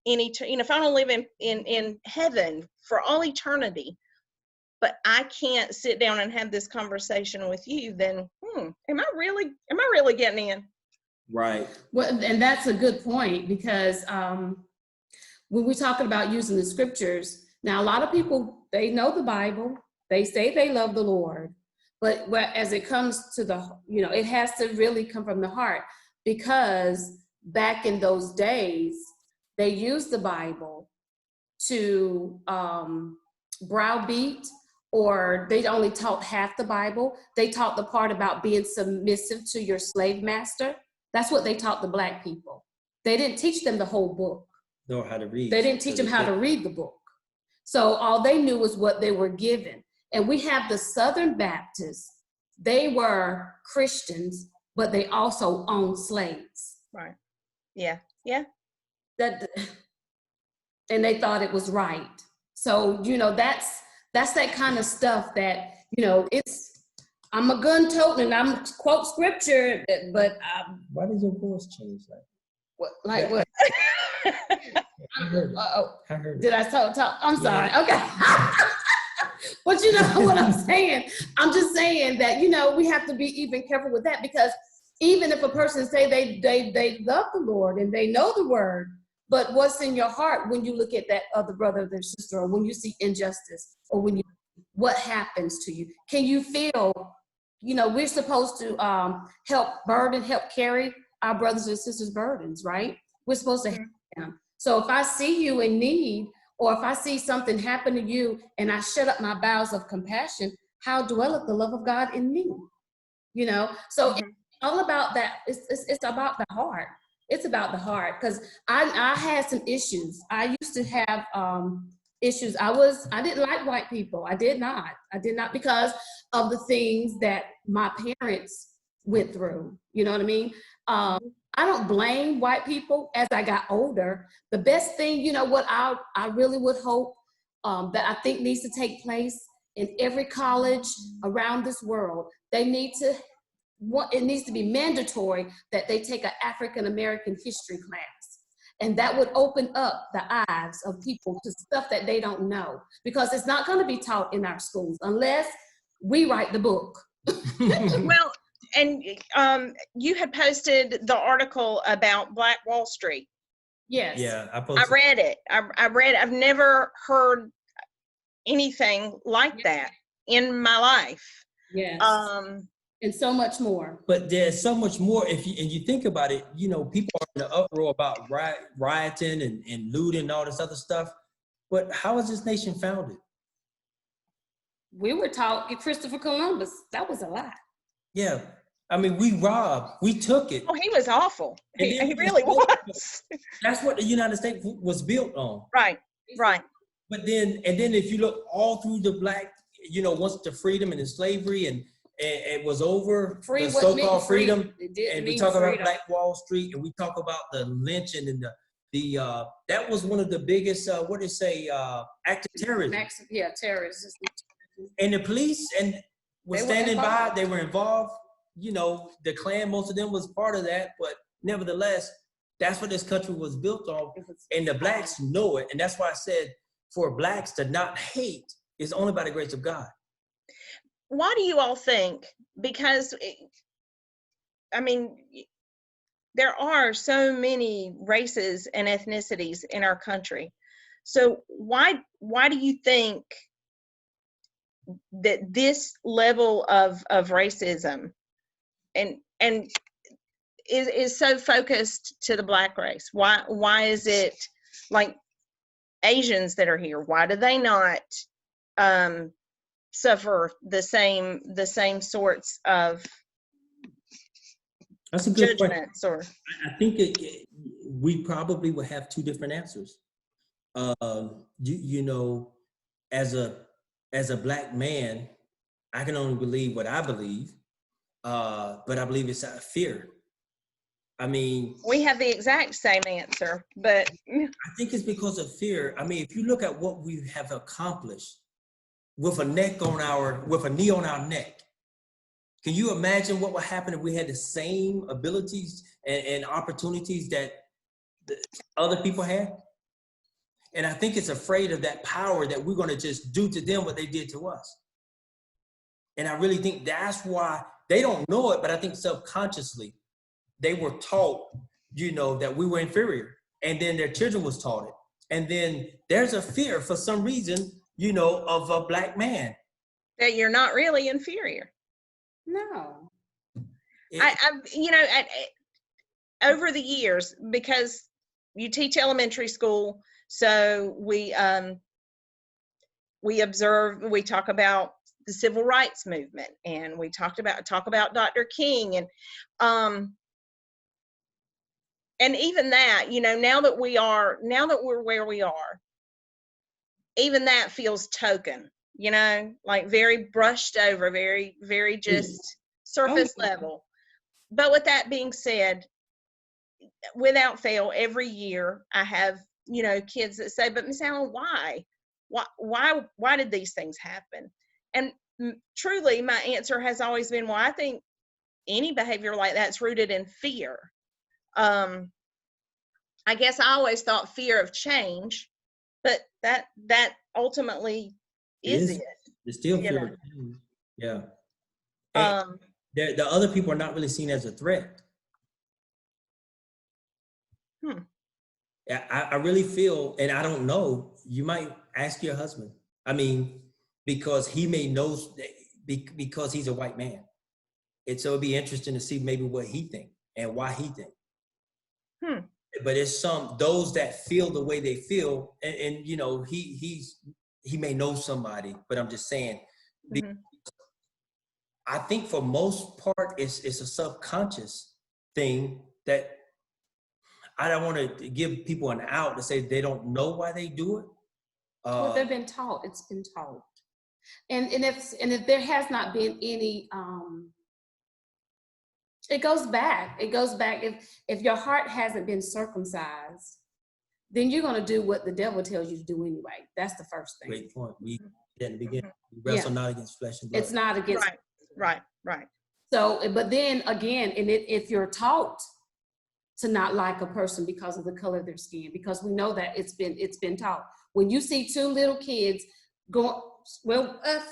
if I want to live in heaven for all eternity, but I can't sit down and have this conversation with you, then am I really getting in? Right. Well, and that's a good point, because when we're talking about using the scriptures, now a lot of people, they know the Bible, they say they love the Lord, but as it comes to the, it has to really come from the heart, because back in those days, they used the Bible to browbeat, or they only taught half the Bible. They taught the part about being submissive to your slave master. That's what they taught the Black people. They didn't teach them the whole book. Nor how to read. They didn't teach them how to read the book. So all they knew was what they were given. And we have the Southern Baptists. They were Christians, but they also owned slaves. Right. Yeah. And they thought it was right. So, that's that kind of stuff that, I'm a gun toting and I'm quote scripture, but why does your voice change like? What? Like what? I heard it. Did I talk? I'm sorry. Yeah. Okay. But you know what I'm saying? I'm just saying that, we have to be even careful with that, because even if a person say they love the Lord and they know the word, but what's in your heart when you look at that other brother or sister, or when you see injustice, or what happens to you? Can you feel, we're supposed to help carry our brothers and sisters' burdens, right? We're supposed to help them. So if I see you in need, or if I see something happen to you and I shut up my bowels of compassion, how dwelleth the love of God in me? So it's all about that. It's about the heart. It's about the heart, because I had some issues. I used to have issues. I didn't like white people. I did not, because of the things that my parents went through. You know what I mean? I don't blame white people. As I got older, the best thing, what I really would hope that I think needs to take place in every college around this world, it needs to be mandatory that they take an African American history class. And that would open up the eyes of people to stuff that they don't know, because it's not going to be taught in our schools unless we write the book. Well, and you had posted the article about Black Wall Street. Yes. Yeah, I read it. I read it. I've never heard anything like that in my life. Yes. And so much more. But there's so much more. If you think about it, people are in the uproar about rioting and looting and all this other stuff. But how was this nation founded? We were taught Christopher Columbus. That was a lie. Yeah. I mean, we robbed. We took it. Oh, he was awful. He really was. That's what the United States was built on. Right. But then if you look all through the Black, once the freedom and the slavery and it was over, the so-called freedom, and we talk about Black Wall Street, and we talk about the lynching and the that was one of the biggest acts of terrorism. Terrorism. And the police was standing by. They were involved. The Klan, most of them was part of that, but nevertheless, That's what this country was built on. It was- And the blacks know it. And that's why I said for blacks to not hate is only by the grace of God. Why do you all think? Because, I mean, there are so many races and ethnicities in our country. So why do you think that this level of racism and is so focused to the black race? Why is it like Asians that are here? Why do they not suffer the same sorts of That's a good question. judgments? Or I think we probably would have two different answers. You know, as a black man, I can only believe what I believe, but I believe it's out of fear. I mean, we have the exact same answer, but I think it's because of fear. I mean, if you look at what we have accomplished with a knee on our neck, can you imagine what would happen if we had the same abilities and opportunities that the other people had? And I think it's afraid of that power that we're going to just do to them what they did to us. And I really think that's why they don't know it, but I think subconsciously they were taught, you know, that we were inferior. And then their children was taught it. And then there's a fear for some reason, you know, of a black man. that you're not really inferior. No. Over the years, because you teach elementary school, so we talk about the civil rights movement, and we talk about Dr. King, and even that, you know, now that we're where we are, even that feels token, you know, like very brushed over, very, very just surface level. But with that being said, without fail, every year I have, you know, kids that say, but Miss Allen, why did these things happen? And truly my answer has always been, well, I think any behavior like that's rooted in fear. I guess I always thought fear of change, but that ultimately is it. It's still you fear know. of change. Yeah. And the other people are not really seen as a threat. I really feel, and I don't know, you might ask your husband. I mean, because he may know, because he's a white man. And so it'd be interesting to see maybe what he think and why he think. But it's those that feel the way they feel, and you know, he may know somebody, but I'm just saying, I think for most part, it's a subconscious thing that I don't want to give people an out to say they don't know why they do it. Well, they've been taught. It's been taught, and if there has not been any, it goes back. It goes back. If your heart hasn't been circumcised, then you're going to do what the devil tells you to do anyway. That's the first thing. Great point. We in the beginning, we wrestle not against flesh and blood. It's not against. Right. So, but then again, and if you're taught to not like a person because of the color of their skin, because we know that it's been taught. When you see two little kids go,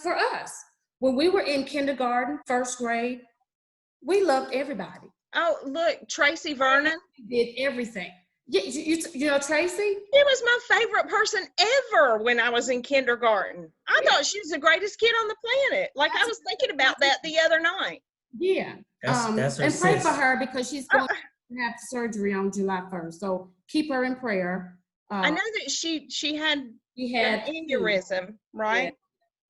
for us, when we were in kindergarten, first grade, we loved everybody. Oh, look, Tracy Vernon. We did everything. Yeah, you know Tracy? She was my favorite person ever when I was in kindergarten. I thought she was the greatest kid on the planet. Like, I was thinking about that the other night. Yeah. That's her and pray sis. for her because she's going to have surgery on July 1st. So keep her in prayer. I know that she had an aneurysm, right?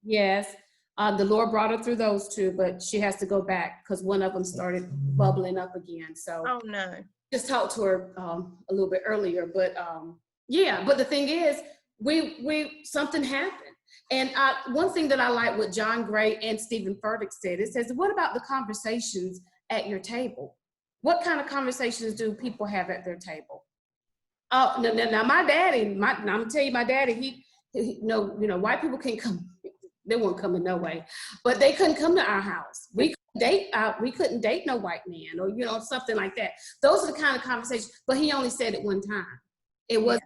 Yes. The Lord brought her through those two, but she has to go back because one of them started bubbling up again. So oh no. Just talked to her a little bit earlier, but yeah. But the thing is, we something happened, and one thing that I like what John Gray and Stephen Furtick said. It says, "What about the conversations at your table? What kind of conversations do people have at their table?" Oh, now my daddy, I'm gonna tell you, my daddy, he you know, white people can't come. They weren't coming no way, but they couldn't come to our house. We couldn't date no white man, or something like that. Those are the kind of conversations. But he only said it one time. It was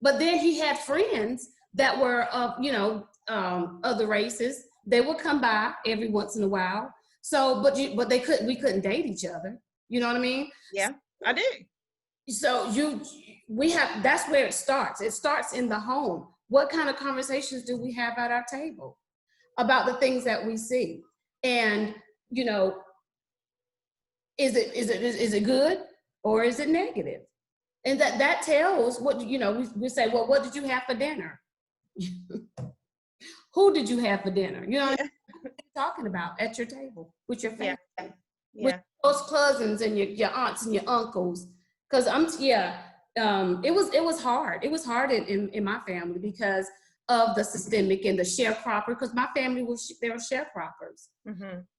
But then he had friends that were of other races. They would come by every once in a while. So, but we couldn't date each other. You know what I mean? Yeah, I do. So that's where it starts. It starts in the home. What kind of conversations do we have at our table about the things that we see? And, is it good or is it negative? And that tells what, we say, well, what did you have for dinner? Who did you have for dinner? You know what I'm talking about at your table with your family, with those cousins and your aunts and your uncles. Because it was hard. It was hard in my family because of the systemic and the sharecropper. Because my family they were sharecroppers,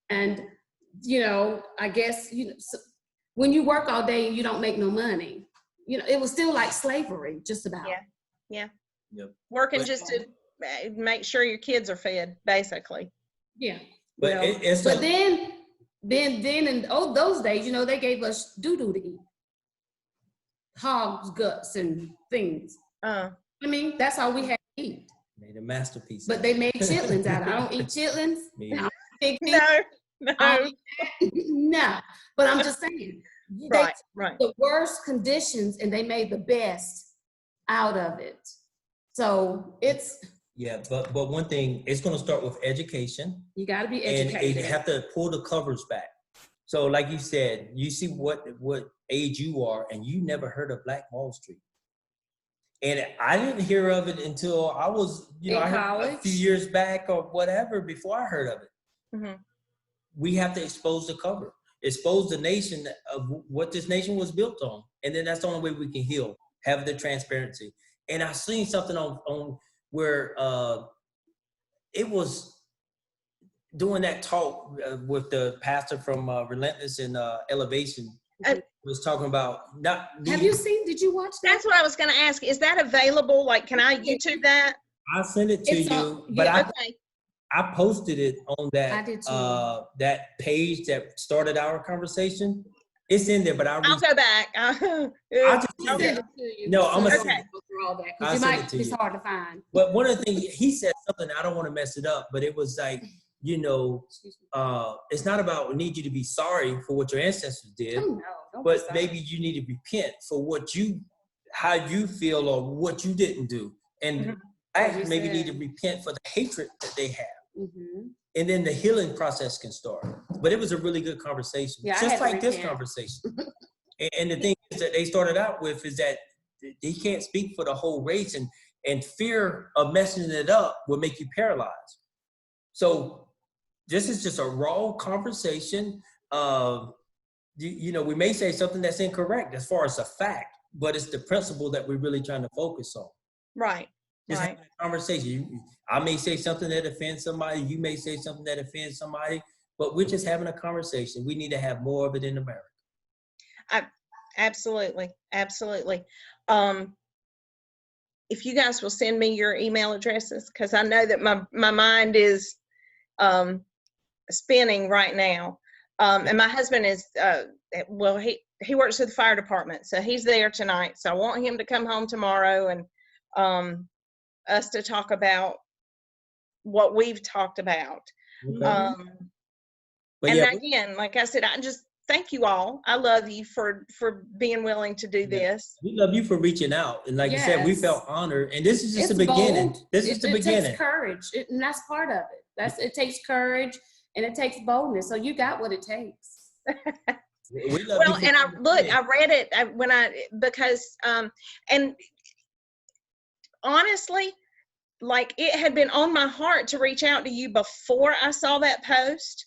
and I guess when you work all day and you don't make no money, it was still like slavery, just about. Yeah. Working just to make sure your kids are fed, basically. Yeah. But then in those days, they gave us doo-doo to eat. Hogs, guts, and things. That's all we had to eat. Made a masterpiece. But they made chitlins out of it. I don't eat chitlins. No. No. But I'm just saying. Right. The worst conditions, and they made the best out of it. So it's. Yeah, but one thing, it's going to start with education. You got to be educated. And you have to pull the covers back. So like you said, you see what age you are, and you never heard of Black Wall Street. And I didn't hear of it until I was, I heard a few years back or whatever before I heard of it. We have to expose the cover, expose the nation of what this nation was built on. And then that's the only way we can heal, have the transparency. And I've seen something on where it was doing that talk with the pastor from Relentless and Elevation. Was talking about Have you seen? Did you watch that? That's what I was going to ask. Is that available? Like, can I YouTube that? I'll send it to you, but I posted it on that that page that started our conversation. It's in there, but I'll go back. I'll just send it to you. No, I'm gonna send it through all that because it's hard to find. But one of the things he said something, I don't want to mess it up, but it was like, it's not about we need you to be sorry for what your ancestors did, but maybe you need to repent for how you feel or what you didn't do, and maybe need to repent for the hatred that they have. And then the healing process can start. But it was a really good conversation, just like this conversation. And the thing is that they started out with is that he can't speak for the whole race, and fear of messing it up will make you paralyzed. So this is just a raw conversation of, we may say something that's incorrect as far as a fact, but it's the principle that we're really trying to focus on. Right. Just have a conversation. I may say something that offends somebody. You may say something that offends somebody, but we're just having a conversation. We need to have more of it in America. Absolutely. If you guys will send me your email addresses, because I know that my mind is spinning right now. And my husband is, he works with the fire department, so he's there tonight. So I want him to come home tomorrow and us to talk about what we've talked about. Again, like I said, I just thank you all. I love you for being willing to do this. We love you for reaching out. And like you said, we felt honored. And this is just the beginning. This is the beginning. It takes courage, and that's part of it. It takes courage and it takes boldness. So you got what it takes. I read it because and honestly, like, it had been on my heart to reach out to you before I saw that post.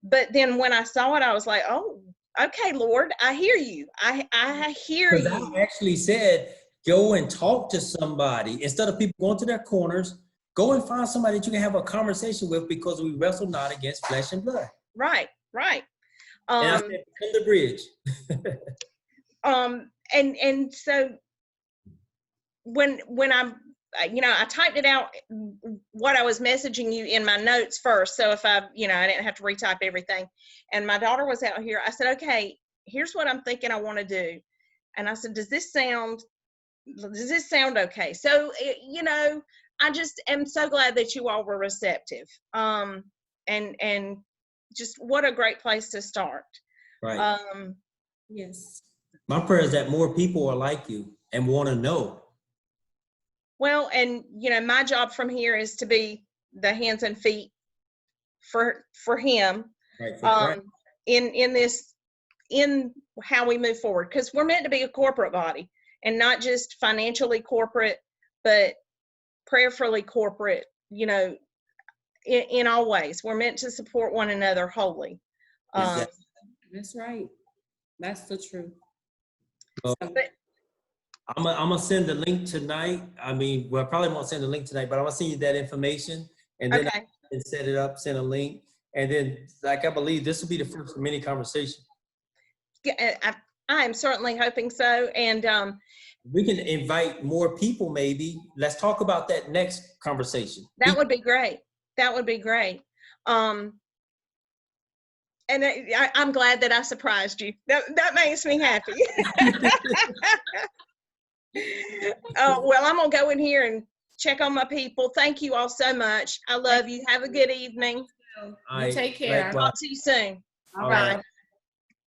But then when I saw it, I was like, oh, okay, Lord, I hear you. I hear you. Because I actually said, go and talk to somebody. Instead of people going to their corners, go and find somebody that you can have a conversation with, because we wrestle not against flesh and blood. Right. And I said, become the bridge. And so when I typed it out, what I was messaging you in my notes first. So if I didn't have to retype everything. And my daughter was out here. I said, okay, here's what I'm thinking I want to do. And I said, does this sound okay? So, I just am so glad that you all were receptive. And just what a great place to start. Right. Yes. My prayer is that more people are like you and want to know. Well, and my job from here is to be the hands and feet for him, Right. in how we move forward, because we're meant to be a corporate body, and not just financially corporate, but prayerfully corporate. In all ways, we're meant to support one another wholly. Exactly. That's right. That's the truth. Well, I'm gonna send the link tonight. I probably won't send the link tonight, but I'm gonna send you that information, and then Okay. I can set it up, send a link, and then, I believe this will be the first of many conversations. I am certainly hoping so, and we can invite more people. Maybe let's talk about that next conversation. That would be great. That would be great. And I'm glad that I surprised you. That makes me happy. Well, I'm gonna go in here and check on my people. Thank you all so much. I love you. Have a good evening. You take care. Talk to you soon. All right.